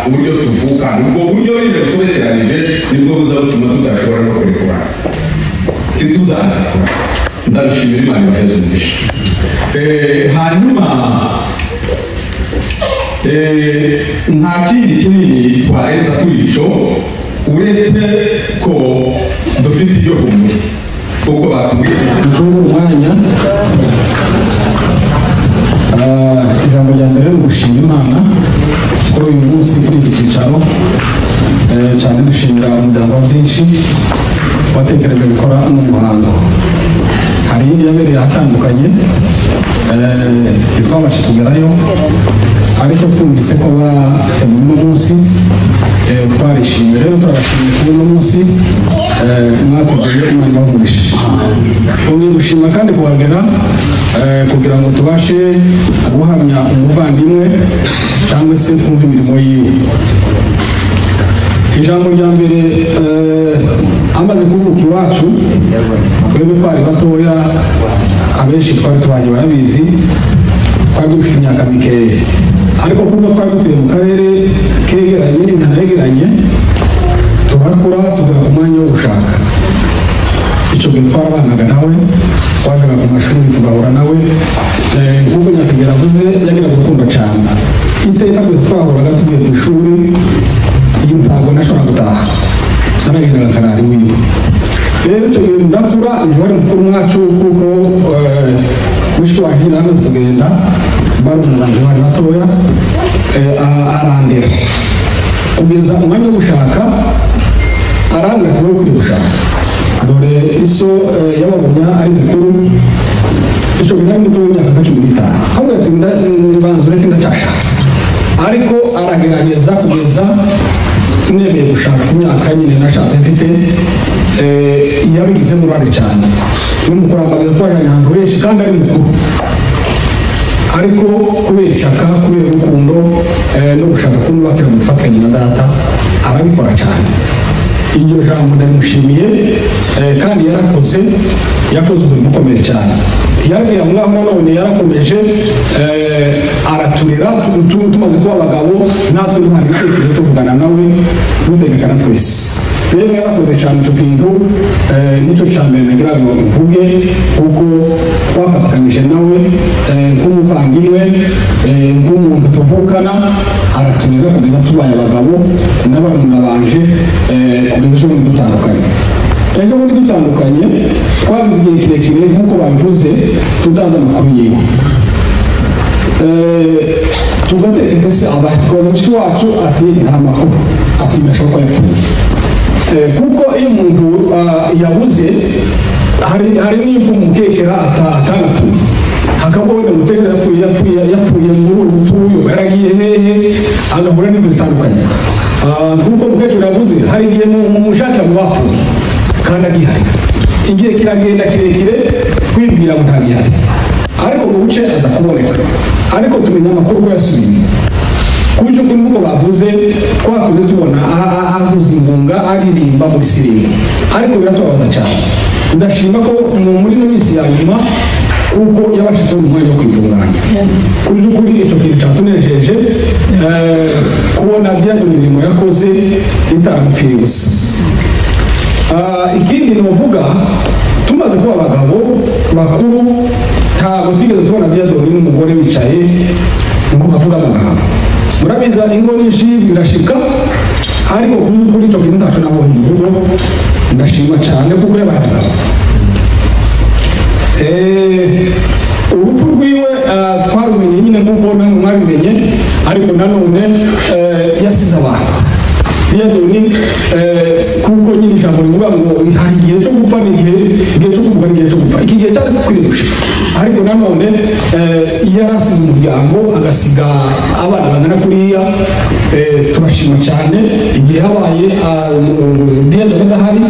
uburyo tuvuka ubwo buryo nyine busobekeranije nibwo buzatuma tudashobora no kurekura tituzakora ndabishimira Imana yavuze umugisha hanyuma nta kindi kinini twareza kuri icyo uretse ko dufite ibyo kumwe kuko batubwiye ducunga umwanya ijambo rya mbere ni ugushima Imana kuri uyu munsi kuri iki cyicaro cyane dushimira umuryango wa Byinshi watekereje gukora n'umuhango hari indi yabereye ahatandukanye twabashe kugerayo ariko twumvise ko bateguye uno munsi twarishimye rero turabashimiye kuri uno munsi mwateguye Imana ibavugishe twongeye gushima kandi kuhagera kugira ngo tubashe guhamya umuvandimwe cyangwa se kumva imirimo yiwe ijambo rya mbere amaze kuvuka iwacu twebwe twari batoya abenshi twari tubanye barabizi twari dufite imyaka mikeya ariko kuba twari dutuye mu karere kegeranye n'imihanda yegeranye turakura tugera ku mwanya wo gushaka icyo gihe twarabanaga nawe twajyaga ku mashuri tugahura nawe nk'uko nyakigera avuze yagiraga urukundo cyane iteka twese twahoraga tuvuye ku ishuri iyi ntabwo nashobora gutaha naragendaga akarara iwiwe rero icyo gihe ndakura ejo wari mukuru mwacu kuko mushiki wanjye nawe tugenda barumuna banjye bari batoya arandera kugeza umwanya wo gushaka arambwira ati wowe ukwiye gushaka dore iso y'ababunya ari mukuru icyo gihe nari muto w'imyaka nka 15 ahubwo ati mbanza ureke ndacyashaka ariko aragerageza kugeza nemeye gushaka imyaka nyine nashatse mfite yabigizemo uruhare cyane n'umukuru amagana twajyanye ahantu henshi kandi ari mukuru ariko kubera ishaka kubera urukundo no gushaka kunubakira mu ifatanye na data arabikora cyane. Iryo jambo ndamushimiye kandi yakoze umurimo ukomeye cyane. Tiyabwira mwamwe none yarakomeje araturera tumaze kuba abagabo natwe duhana ibitekerezo tuvugana nawe dutegekana twese. Rero yarakoze cyane icyo kintu nicyo cya mbere nagira ngo mvuge kuko twafatikanyije nawe nk'umuvandimwe nk'umuntu tuvukana araturera kugeza tubaye abagabo n'abarumuna banje kugeza ejo bundi dutandukanye. Ejo bundi dutandukanye twagize igihe kirekire nk'uko babivuze tutazi amakuru yiwe. Tugatekereza se abakozi mushiki wacu ati nta makuru ati birashoboka yapfuye. Kuko iyo umuntu yabuze hari n'impfu mukekera atanapfuye hakaba wenda gutegera yapfuye muri ubu butuyo yaragiye hehe agahura n'imfu zitandukanye. Kuko mukekera yabuze hari igihe mushaka mu bapfuye kandi agihari igihe kiragenda kirekire kwibwira ngo ntagihari ariko ngo buce aza kuboneka ariko tumenya amakuru ko yasubiye kuburyo kuri nk'uko bavuze twakuze tubona ahuza ingunga aririmba muri sirimu ariko biratubabaza cyane. Ndashima ko muri ino minsi ya nyuma kuko yabashije mu mwanya wo kwitunganya kuri by'ukuri icyo kintu cyatunejeje kubona byaje imirimo yakoze itamupfiye gusa. Ikindi novuga tumaze kuba abagabo bakuru ntabwo twigeze tubona byadoni n'umugore wicaye ngo bavuga amagambo. Murabiza ingo nyinshi birashika ariko kuri icyo kintu ntacyo nabonye mu rugo ndashima cyane kuko yabahaga. Urupfu rwiwe twarumenye nyine nk'uko namwe mwabimenye ariko nanone yasize abantu byadoni kuko nyine ijambo rivuga ngo hari igihe cyo gupfa n'igihe cyo kuvuga n'igihe cyo gupfa. Iki gihe cyari kwirusha ariko nanone yarasize umuryango agasiga abana bangana kuriya. Turashima cyane igihe habaye byadoni adahari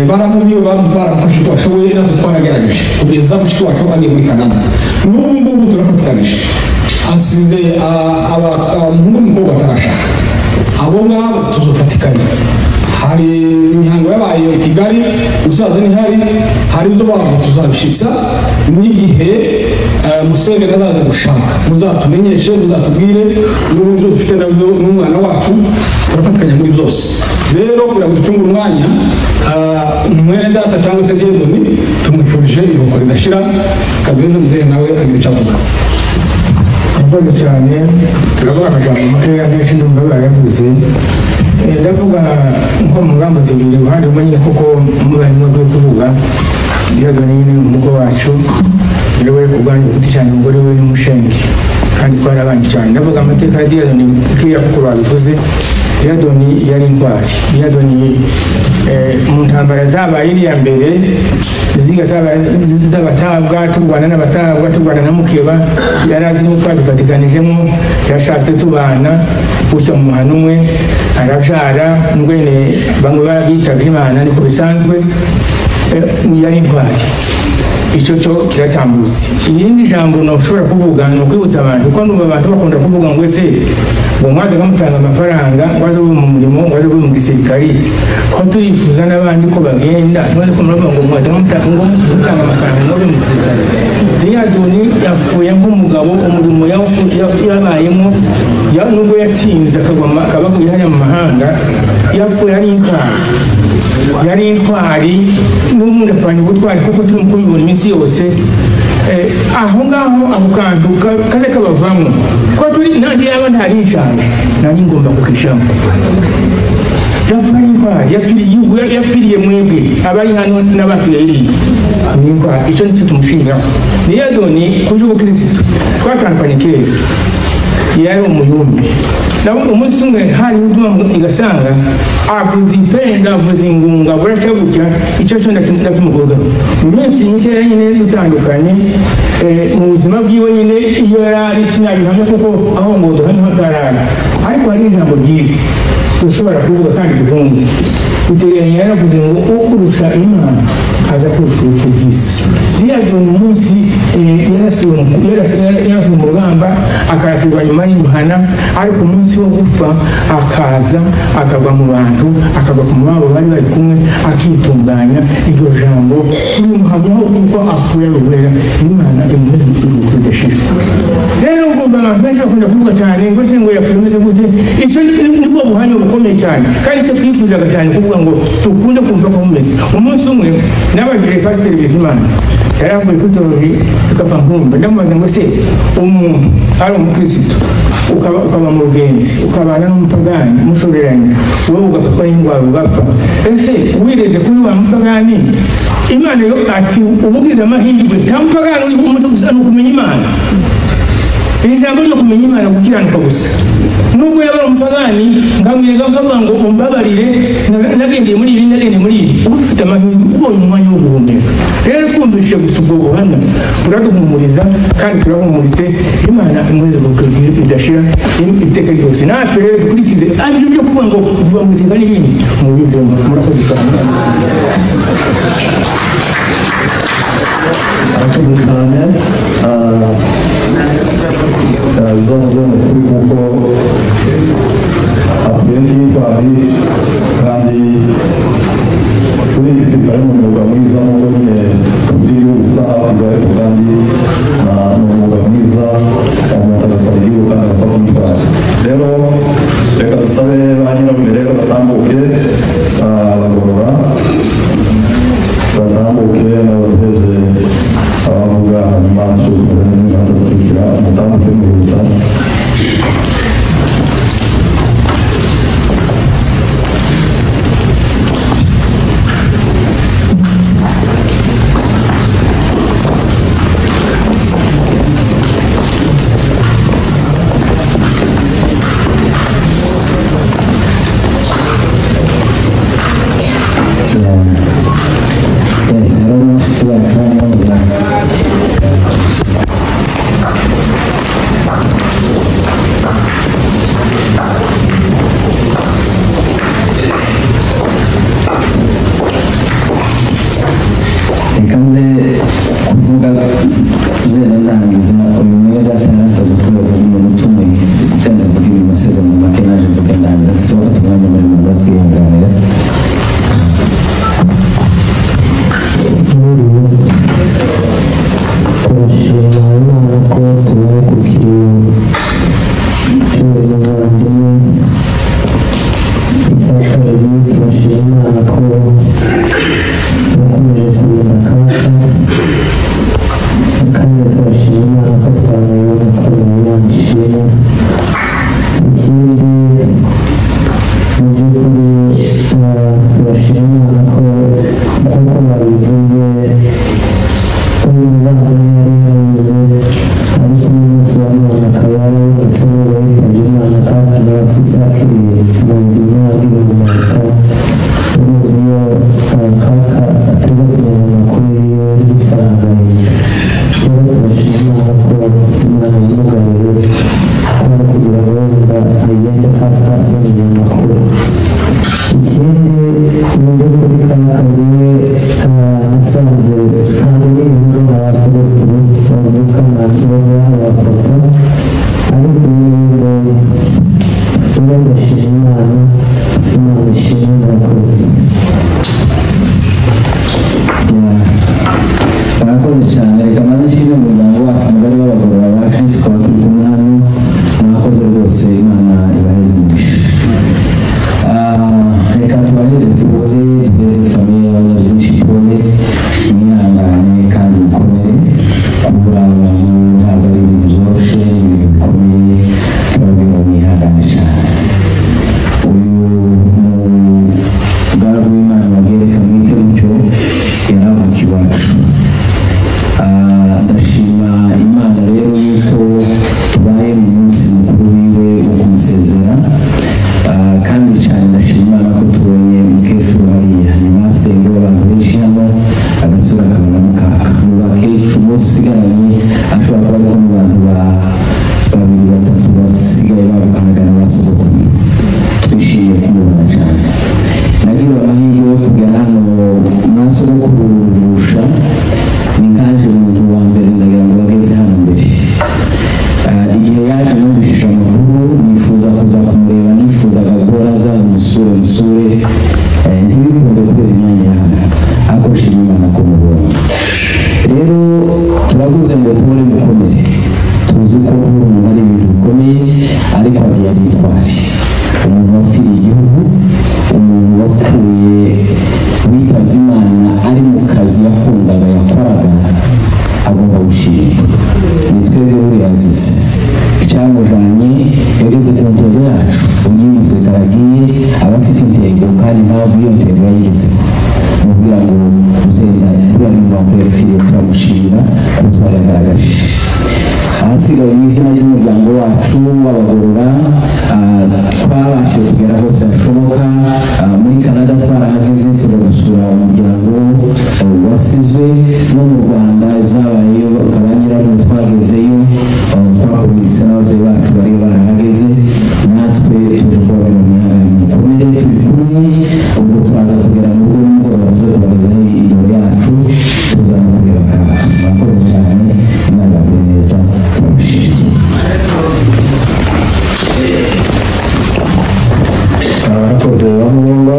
baramubiwe baramufashe uko bashoboye natwe twaragerageje kugeza mushiki wacu agiye muri Kanada. N'ubu ngubu turafatikanyije asize umuhungu n'umukobwa batarashaka abo ngabo tuzofatikanya. Hari imihango yabaye i Kigali umusaza ntihari hari ibyo bavuze tuzabishitsa n'igihe Museveni azaza gushaka muzatumenyeshe muzatubwire n'uburyo dufite nabyo n'umwana wacu turafatikanya muri byose. Rero kugira ngo ducunge umwanya mwene data cyangwa se Diedoni tumwifurije iruhuko ridashira kabeza muzehe nawe agira icyo avuga. Murakoze cyane turavuga amajambo makeya menshi ndumva barayavuze. Ndavuga nko mu ngamba zibiri uruhande rumwe nyine kuko umwarimu agiye kuvuga Diedoni nyine umugore wacu yewe kurwanya igiti cyane umugore we n'umushenge kandi twarabanye cyane. Ndavuga amateka ya Diedoni kiriya kuko babivuze. Diedoni yari indwara. Diedoni mu ntambara zabaye iriya mbere z'abatabwa turwana n'abatabwa turwana na Mukeba yari azi n'uko twafatikanijemo yashatse tubana gutya mu muhano umwe arabyara ngwene bamwe barabitavye Imana ariko bisanzwe yari indwara. Icyo cyo kiratambutse. Irindi jambo nashobora kuvuga ni ukwibutsa abantu kuko numva abantu bakunda kuvuga ngo ese ngo mwaje gamutanga amafaranga waje mu murimo waje mu gisirikari ko turifuza n'abandi ko bagenda maze ko muravuga ngo mwaje gamutanga amafaranga ngo mu gisirikari. Diedoni yapfuye nk'umugabo umurimo yabayemo nubwo yatinze akabaguye hariya mu mahanga yapfuye yari intwari n'ubundi apfanye ubutwari kuko turi kubibona iminsi yose. Aho ngaho ako kantu kaze kabavamo ko turi nanjye yaba ntari inshaje nanjye ngomba kukishamo. Yapfuye intwari yapfiriye mwebwe abari hano n'abatuye icyo nicyo tumushingiraho. Diedoni kuje ubukirisitu twatandukanye kera yari umuyumbi. Umunsi umwe hari uduma igasanga avuza ipenda avuza ingunga buracabutya icyo cyo ndakimukobwa mu minsi mikeya nyine dutandukanye mu buzima bwiwe nyine iyo yari sinabihamya kuko aho ngo duhane hatarara ariko hari ijambo ryiza dushobora kuvuga kandi dukunze. Uteganya yaravuze ngo ukurusha Imana aza kurusha urupfu bwiza. Diedoni umunsi yarasiwe mu rugamba akarasirwa nyuma y'umuhana ariko umunsi wo gupfa akaza akagwa mu bantu akagwa ku mubabo bari bari kumwe akitunganya iryo jambo kuri muhamyaho kuko apfuye rubera imana imuhe kudashira rero ugomba abantu benshi bakunda kuvuga cyane ngo se ngo yapfuye umeze gute icyo nibwo buhamya bukomeye cyane kandi icyo twifuzaga cyane kuvuga ngo tukunde kumva ko mumeze umunsi umwe nabajije pasiteri Bizimana yarambuye kuri teoloji ikava nkumva ndamubaza ngo se umuntu ari umukristo ukaba mu rugenzi ukabana n'umupagani mushoreranye wowe ugafatwa n'indwara ugapfa ese wireze kuri wa mupagani imana yo ati ubugize amahirwe nta mupagani uri umuco gusa ni ukumenya imana iri jambo ryo kumenya imana gukiranuka gusa nubwo yaba umupagani nkamwega nkavuga ngo umbabarire nagendeye muri ibi nagendeye muri ibi uba ufite amahirwe ubonye umwanya wo guhumeka rero twumvishe gusa ubwo buhamya turaduhumuriza kandi turahumuritse imana imuheze ubukwe bidashira iteka ryose natwe rero dukurikize aribyo byo kuvuga ngo vuba mu isenga n'ibindi mu buryo murakoze cyane arakoze cyane bizavuze mu kuri kuko apfuye nk'intwari kandi kuri iyi si ari mu mwuga mwiza nubwo nyine tubwiriwe gusa hakurya ariko kandi ni umwuga mwiza umuntu agakora igihugu kandi agapfa kumutwara rero reka dusabe ba nyirarume rero batambuke bagorora batambuke n'abateze abavuga hanyuma tukomeze n'izindi aba afite intego kandi impamvu iyo ntego yayigize kugira ngo uzenda kugira ngo impamvu yapfiriye turamushimira kuko twaragaragaje ahasigaye mu izina ry'umuryango wacu w'abagorora twabashije kugera hose hashoboka muri Canada twarahageze tuza gusura umuryango wasizwe no mu Rwanda ibyabayeyo akaba nyirarume twagezeyo twakomeretse n'ababyeyi bacu bari barahageze natwe tuje kubabera umwanya mukomere turi kumwe ubwo turaza kugera mu rugo n'umugoroba tuzabagezaho indoro yacu tuza no kureba kandi murakoze cyane Imana ibagire neza abakoze bamwumva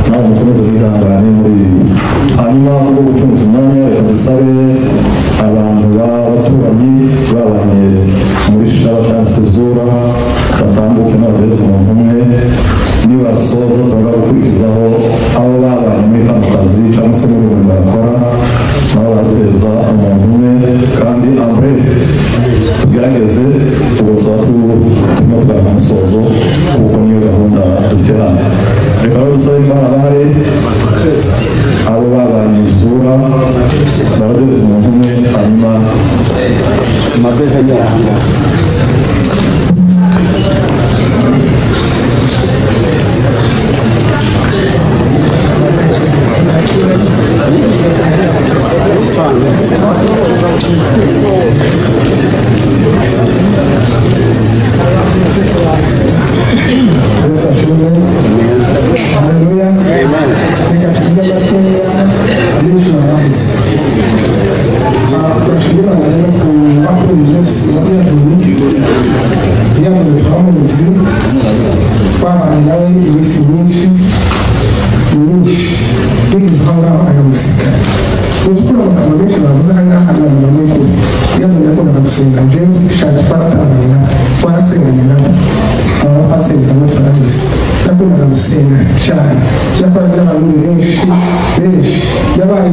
nawe mukomeze mwihangane muri ibi hanyuma kubwo gucunguza umwanya reka dusabe abantu b'abaturanyi babanye muri shaba cyangwa se zura batambuke n'abagereza umuntu umwe nibasoza tugomba gukurikizaho abo babanye muri kano kazi cyangwa se muri buri bakora nabo baraduhereza umuntu umwe kandi ambref tugerageze ubwo tuba turimo tugana umusozo kuko niyo gahunda dufite hano reka rero dusabe imana bahari abo babanye isura baraduhereza umuntu umwe hanyuma amabeka nyaranga Haleluya. Reka tugire gakeya n'ijoro hamwe. Turashimira rero ku bakozi bose yamuye twamuzi twabanye nawe iminsi myinshi bigize aho ngaho akamusika uzukura amagambo menshi bavuze aha ngaha abantu bamwe kure yamuye yakundaga gusenga njyewe dushaka twaratabana twarasenganye nabo abapasiteri bamwe turabizi yakundaga gusenga cyane yakoraga n'abantu benshi yabaye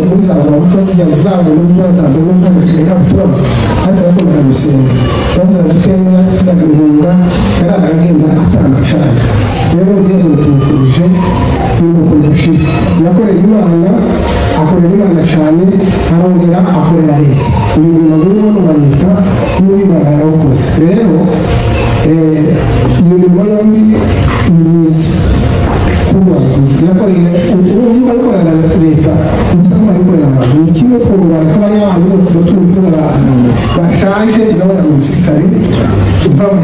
muri za mabuto zijya zabo n'utubazo n'utubazo utubazo ariko yakundaga gusenga yavuzaga gutera yavuzaga guhunga yaraga agenda atanga cyane rero ugeze tumukurije y'uko yashira yakorera Imana akorera Imana cyane arongera akorera leta uyu muntu uri mu leta n'uri barawukoze rero iyo mirimo yombi ni myiza kubakoze yakoreye uyu akorera leta umusanzu akorera abantu ni kimwe ku Rwanda nk'abari abantu bose batuye kuri abantu bashaje nawe ari umusirikari impamvu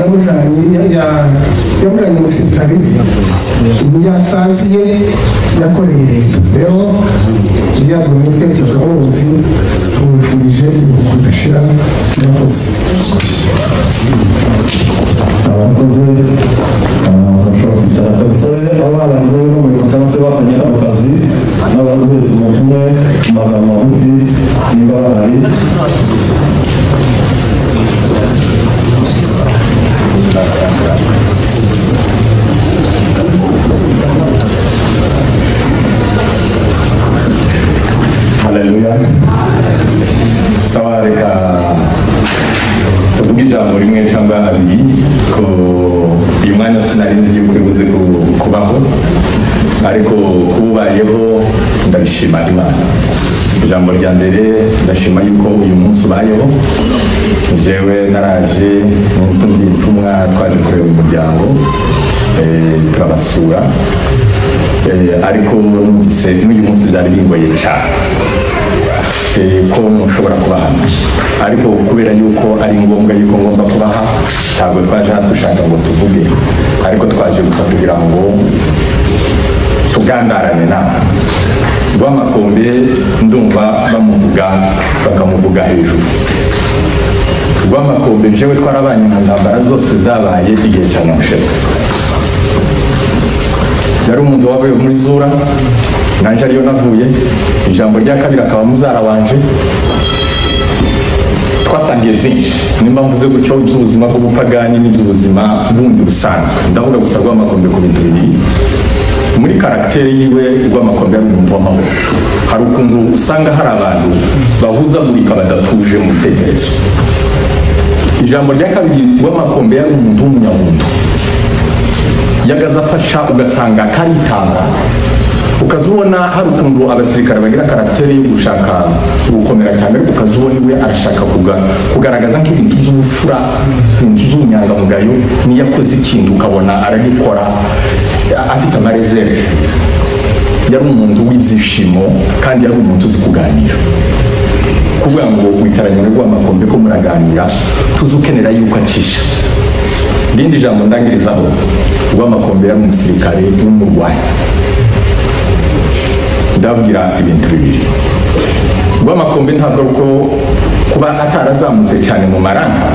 yamujanye umusirikari yasaziye yakoreye leta rero yaba mu bitekerezo bose tumwifurije ibihugu bidashira murakoze abakoze bashobora kwicara kabisore abo abantu rero mu gihe cyangwa se bafanye ako kazi n'abantu bose umuntu umwe mu magambo magufi nimba bahari haleluya sawa reka tuvuge ijambo rimwe cyangwa abiri ko uyu mwanya sinari nzi yuko ibuze kubaho ariko kububayeho ndabishima Imana ijambo rya mbere ndashima yuko uyu munsi ubayeho jewe naraje n'utundi butumwa twaje kureba umuryango turabasura ariko numvise n'uyu munsi byari bingoye cyane ko mushobora kubahana ariko kubera yuko ari ngombwa yuko ngomba kubaha ntabwo twaje hano dushaka ngo tuvuge ariko twaje gusa kugira ngo tugandarane nawe Rwamakombe ndumva bamuvuga bakamuvuga hejuru Rwamakombe jewe twarabanye mu ntambara zose zabaye igihe cya Nyamushera yari umuntu wavuye muri Zura nanje ariyo navuye ijambo rya kabiri akaba muzara wanje twasangiye byinshi nimba mvuze gutyo by'ubuzima bw'ubupagani n'iby'ubuzima bundi busanzwe ndavuga gusa Rwamakombe ku bintu bibiri muri karakteri yiwe Rwamakombe ari umuntu w'amahoro hari ukuntu usanga hari abantu bahuzagurika badatuje mu bitekerezo ijambo rya kabiri Rwamakombe yari umuntu w'umunyamuntu yagaza afasha ugasanga karitanga ukazubona hari ukuntu abasirikare bagira karaktere yo gushaka gukomera cyane ariko ukazubona iwe arashaka kugaragaza nk'ibintu by'ubufura ibintu z'ubunyangamugayo niyo akoze ikintu ukabona aragikora afite amarezerve yari umuntu w'ibyishimo kandi yari umuntu uzi kuganira kuvuga ngo wicaranye na Rwamakombe ko muraganira tuzukenera yuko acisha irindi jambo ndangirizaho Rwamakombe yari umusirikare w'umurwanyi ndabwira ibintu bibiri Rwamakombe ntabwo uko kuba atarazamutse cyane mu maranga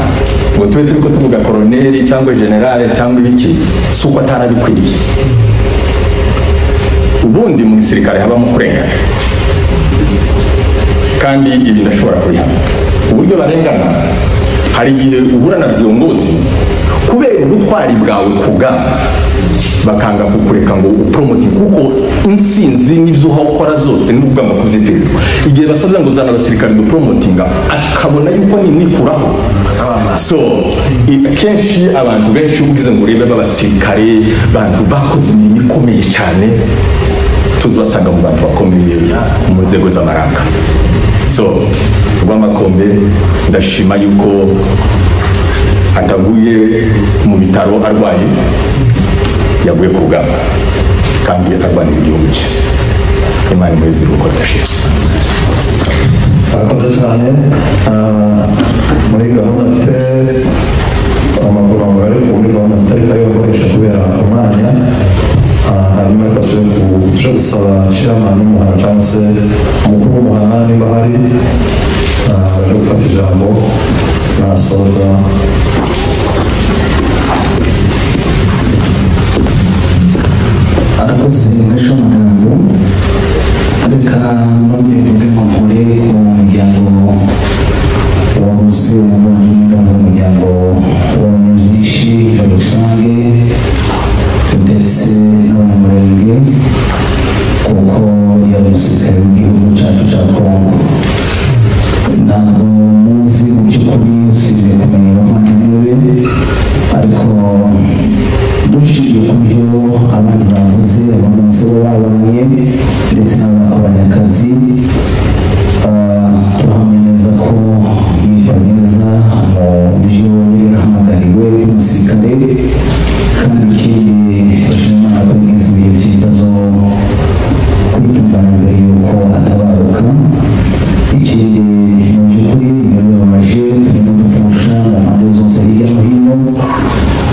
ngo tube turi ko tuvuga koroneri cyangwa generale cyangwa ibiki si uko atarabikwiriye ubundi mu gisirikare habamo kurengana kandi ibi ndashobora kubihana uburyo barengana hari igihe uhura na viongozi kubera ubutwari bwawe kugamba bakanga kukureka ngo upromote kuko insinzi n'ibyo ukora zose n'ubwamba kuziterwa igihe basabye ngo zana abasirikare do promotinga akabona yuko nimwikuraho so kenshi abantu benshi ugize ngo urebe b'abasirikare bantu bakoze imirimo ikomeye cyane tuzasanga mu bantu bakomeye mu nzego z'amaranga so Rwamakombe ndashima yuko ataguye mu bitaro arwaye yaguye ku rugamba kandi atarwanira igihugu cye Imana imweze uko adashize arakoze cyane muri gahunda afite amakuru ariko muri gahunda afite ariko ariyo bakoresha kubera umwanya hanyuma tuje gusaba chairman w'umuhana cyangwa se umukuru w'umuhana niba hari baje gufata ijambo nasoza arakoze ngasho amagambo reka nongere mvuge mpore ku muryango wabuze umuvandimwe w'umuryango w'abanyabyishi muri rusange ndetse n'abanyamurenge kuko yari umusirikare w'igihugu cyacu cya Kongo ntabwo muzi mu by'ukuri usibye kumenya abavandimwe be ariko dushingiye ku byo abandi bavuze abamunsi bo babanye ndetse n'abakoranye akazi turahamya neza ko yitwa neza mu byo yarahamagariwe umusirikare kandi ikindi turashima Imana ko yagize ibihe byiza byo kwitunganya mbere y'uko atabaruka ikindi mu by'ukuri birababaje turimo dupfusha mu mpande zose hirya no hino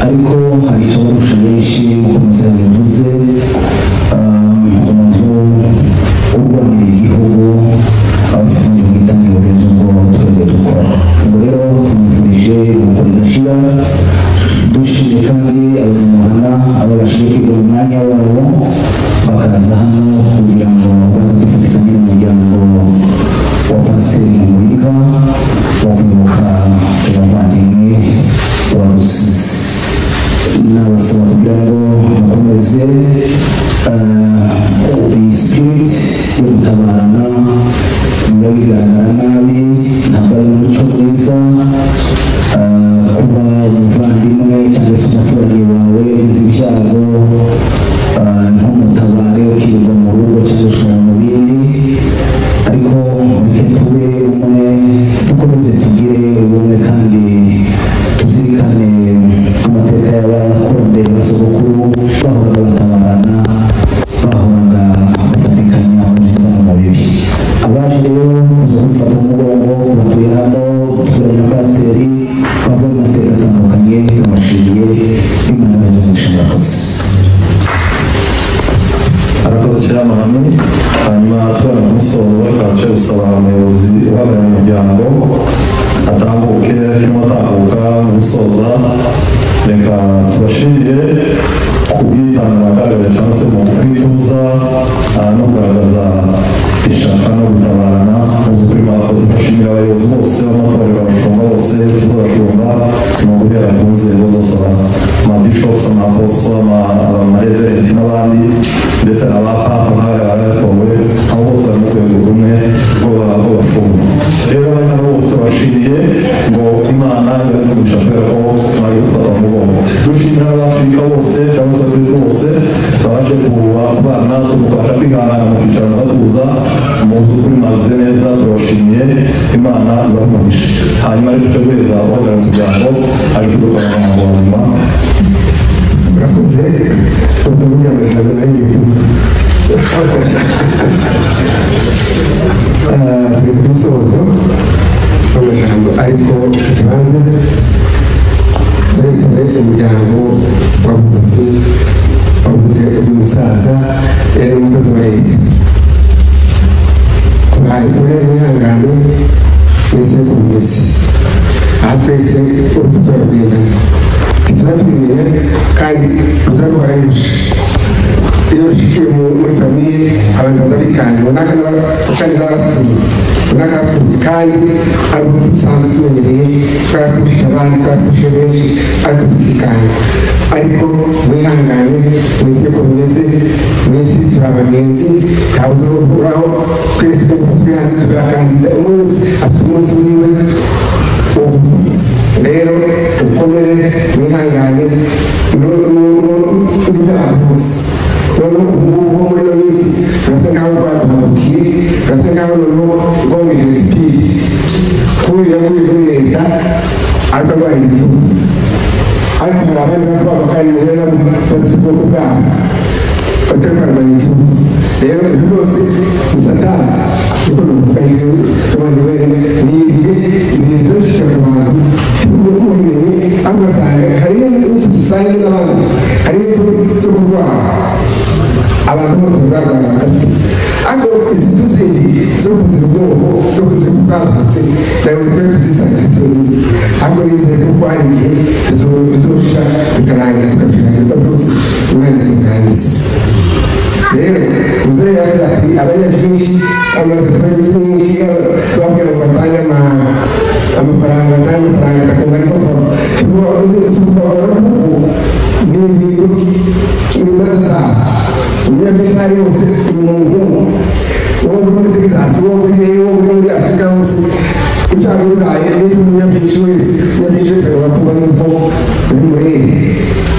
ariko hari icyo barusha benshi nk'uko umusore yabivuze umuntu urwanira igihugu abafungiye ubwitange burenze ubwo twebwe dukora ubwo rero tumwifurije ubukora idashira dushimye kandi abanyamuhana ababashije kwiga mu mwanya wabo bakaza hano kugira ngo baze gufatikanya n'umuryango wa Pasiteri Mumurika wo kwibuka umuvandimwe wa Rusizi nabasaba kugira ngo mukomeze iyi spirit yo gutabarana murabiganira nabi ntabwo ari umuco mwiza kuba umuvandimwe cyangwa se umuturanyi wawe uzi ibyago ntumutabare ukirirwa mu rugo cyangwa se mu bindi ariko reka tube umwe dukomeze tugire ubumwe kandi tuzirikane amateka y'abakurambere basogokuru bahoraga batabarana bahoraga bafatikanya mu byiza no mu bibi abaje rero kuza gufata umugongo batuye hano duturanye na pasiteri bavuye mu masiteka atandukanye tubashimiye Imana ibaze umushinga kose arakoze chairman hanyuma tubona umusozo twaje gusaba abayobozi uhagarariye umuryango atambuke cy'umutahuka gusoza reka tubashimire kubwitanga bagaragaje cyangwa se mu kwituza no kugaragaza ishaka no gutabarana muzi kuri mwakoze tubashimira abayobozi bose b'amatorero abashumba bose tuzabashumba mu guhera ku nzego zose amabishops amaposo amareverenti n'abandi ndetse n'abapapa nk'abari baratowe aho bose bari mu rwego rumwe rw'abafungwa rero abana bose bashimiye ngo Imana ibaze umugisha kubera ko mwari gufata mu mugongo dushimira abafurika bose cyangwa se kwihangana mu kwicara mugatuza muzi ukuri mwabize neza turabashimiye Imana ibamugisha hanyuma rero duce guheza abahagarara mu muryango ari kudukora umuhango wa nyuma murakoze tutamunyamajana nayo kuvuga turi ku musozo w'amajambo ariko ikibanza urebye umuryango wa bugufi wabuze uyu musaza yari umukozi wa leta kubaye kure mwihangane mwese kumeze aha twese urupfu turarugendana tuzabimenya kandi tuzabibara yuje iyo ushikiye muri famiye abantu bazabikanga kandi barapfuye kandi ari urupfu dusanzwe tumenyereye twarakubisha abandi twarakubisha benshi ariko tukikanga ariko mwihangane mwese ko bimeze mwese turi abagenzi ntabuze guhuraho twese turakandida umunsi afite umunsi wiwe rero ukomere mwihangane n'ibyaha bose noneho ubu muri ino minsi turasa nkaho rwaduhabukiye turasa nkaho noneho rwomeje sipidi kubera muri leta ariko rwaye igihugu ariko hari abandi bakaba kandi rero bafite ubwoko bwabo batekarwa igihugu rero ibi byose ni satani niko bivuganijwe n'abandi wese ni ibiza bishika ku bantu mubimenye aho ugasanga hariyo n'utu dusange n'abandi hariyo zo kurwara abantu bose bazarwara hagati ariko izi tuzindi zo kuziba ubwoko zo kuziba ubwavutse nawe twe tuzisange twenyine ariko nizeye kuko hari igihe bizosha bikarangira tukabishakirwa byose umwana izinganiza rero muzehe yagize ati abanyabyinshi amaze kuba byinshi babwira ngo batange amafaranga agakunga ariko tubabona kuko ni ibintu imanza zabo umunyabyinshi ari yose umuntu wowe uri muri Texas wowe uri hehe wowe uri muri Afurika hose ushaka ugaye n'ibyo umunyabyinshi wese agomba kuba yuko uri muri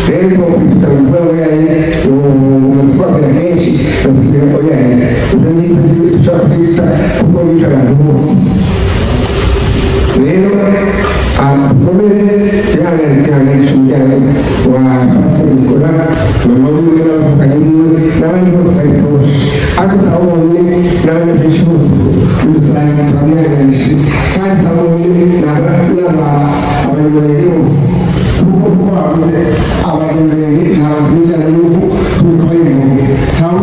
rero tutabivuga ngo yaye umaze kwagera kenshi bafite oyaye ibyo ni ibyo dushobora kwita kuko bica abantu bose rero dukomere twihanganisha umuryango wa pasiteri Nikora mama wiwe n'abavukanyi biwe n'abandi bose bari kurusha ariko twabonye n'abanyabyinshi bose muri rusange turabihanganisha kandi twabonye n'abanyamurenge bose kuko babuze abagenzi ntabwo bijyana n'uko tubikora ibintu ntabwo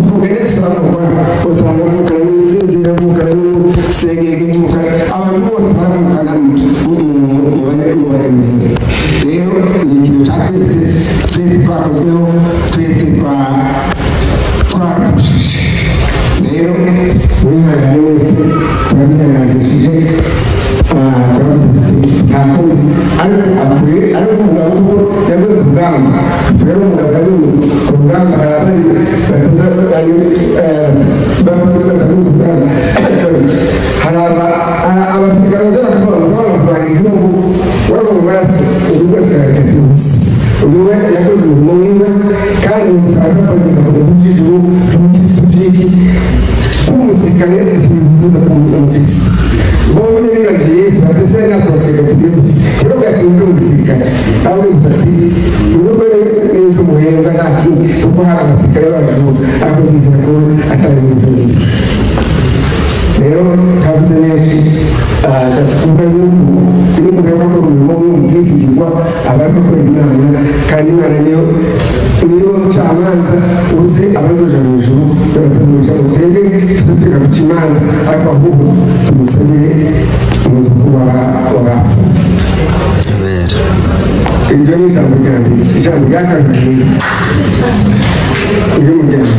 tugeretse barakora usanga mukara n'usinzira mukara n'usengege mukara abantu bose baramukana mu banyamurenge rero ni ikintu cya twese twakozweho twese twarapushije rero mwihangane wese turabihanganishije ariko apfuye ariko umugabo kuko yaguye ku rugamba rero umugabo yaguye ku rugamba hari abasirikare bazana kurwanya igihugu wari mu maraso urugo rwose uyu we yakoze umurimo wiwe kandi umusaruro w'abakozi ku bw'ijuru n'ubw'isi byinshi nk'umusirikare tubibuza ku mugezi wowe n'ibibagiye batese n'akabasiga ku gihugu rero gatunze umusirikare aho bivuze ati urugo n'ejo muhenga nta kindi kuko hari abasirikare bacu ariko bizera ko atari mu gihugu rero kavuze menshi kuvuga yuko iyo umuntu ari gukora umurimo w'ubwisizirwa aba ari gukora Imana kandi Imana niyo camanza uzi abazoja mu ijuru batazoja mu twebwe tudutega guca imanza ariko ahubwo tumusabire umuzuku w'abapfu iryo ni ijambo rya mbere ijambo rya kabiri ry'umuryango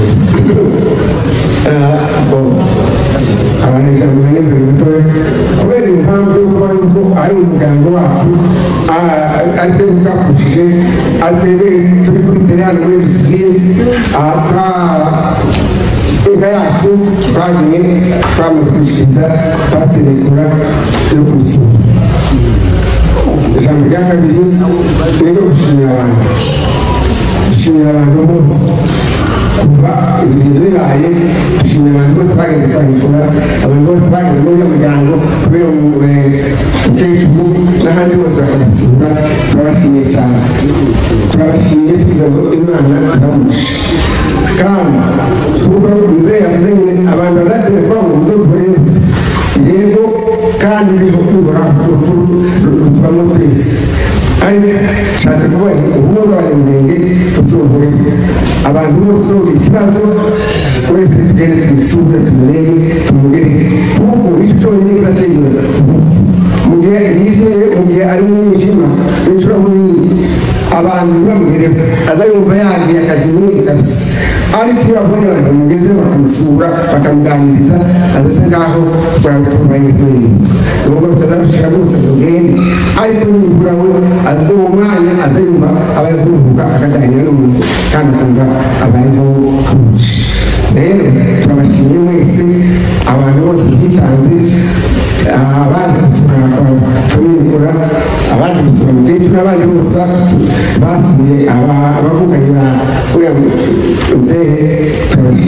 abantu ijambo na n'imbere gatoya kubera impamvu y'uko ari umuganga wacu ari twe bwapushije ari twebwe turi kuri teriyani muri bisigiye inka yacu twagiye twamaze kwishyuza pasiteri Nikora yo kumusura ijambo rya kabiri ni ryo gushimira abantu bose kuva ibintu bibaye dushimira abantu bose bageze kwahikura abantu bose bageze muri iyo muryango kubera umukecuru n'ahandi bose bakabasura turabashimiye cyane turabashimiye tugize ngo imana iramuca kandi kuko muzehe yavuze nyine abantu bazatere kuba mu muze gukorera yego kandi biriho kubura urupfu rutubamo twese ariko nshatse kuvuga ubumuntu bw'abanyamurenge tuzohure abantu bose ikibazo wese tugende twisure tumurebe tumugere kuko nicyo cyonyine kizategura mu gihe yizeye mu gihe ari mu mwijima w'icuraburindi abantu bamugereho aza yumva yagiye akazi nini kabisa ariko iyo abonye abantu bamugezeho bakamusura bakamuganiriza azasa ngaho bwabutunganye rwego nubwo rutazamushira rwose tugende ariko nibura we azi uwo mwanya aza yumva aba yavuruga akaganira n'umuntu kandi akumva abayeho kurusha rero turabashimiye mwese abantu bose bitanze abandi gusura famikura abandi gusura mukecuru n'abandi bose basuye abavukanye ba uriya muzehe turabashimiye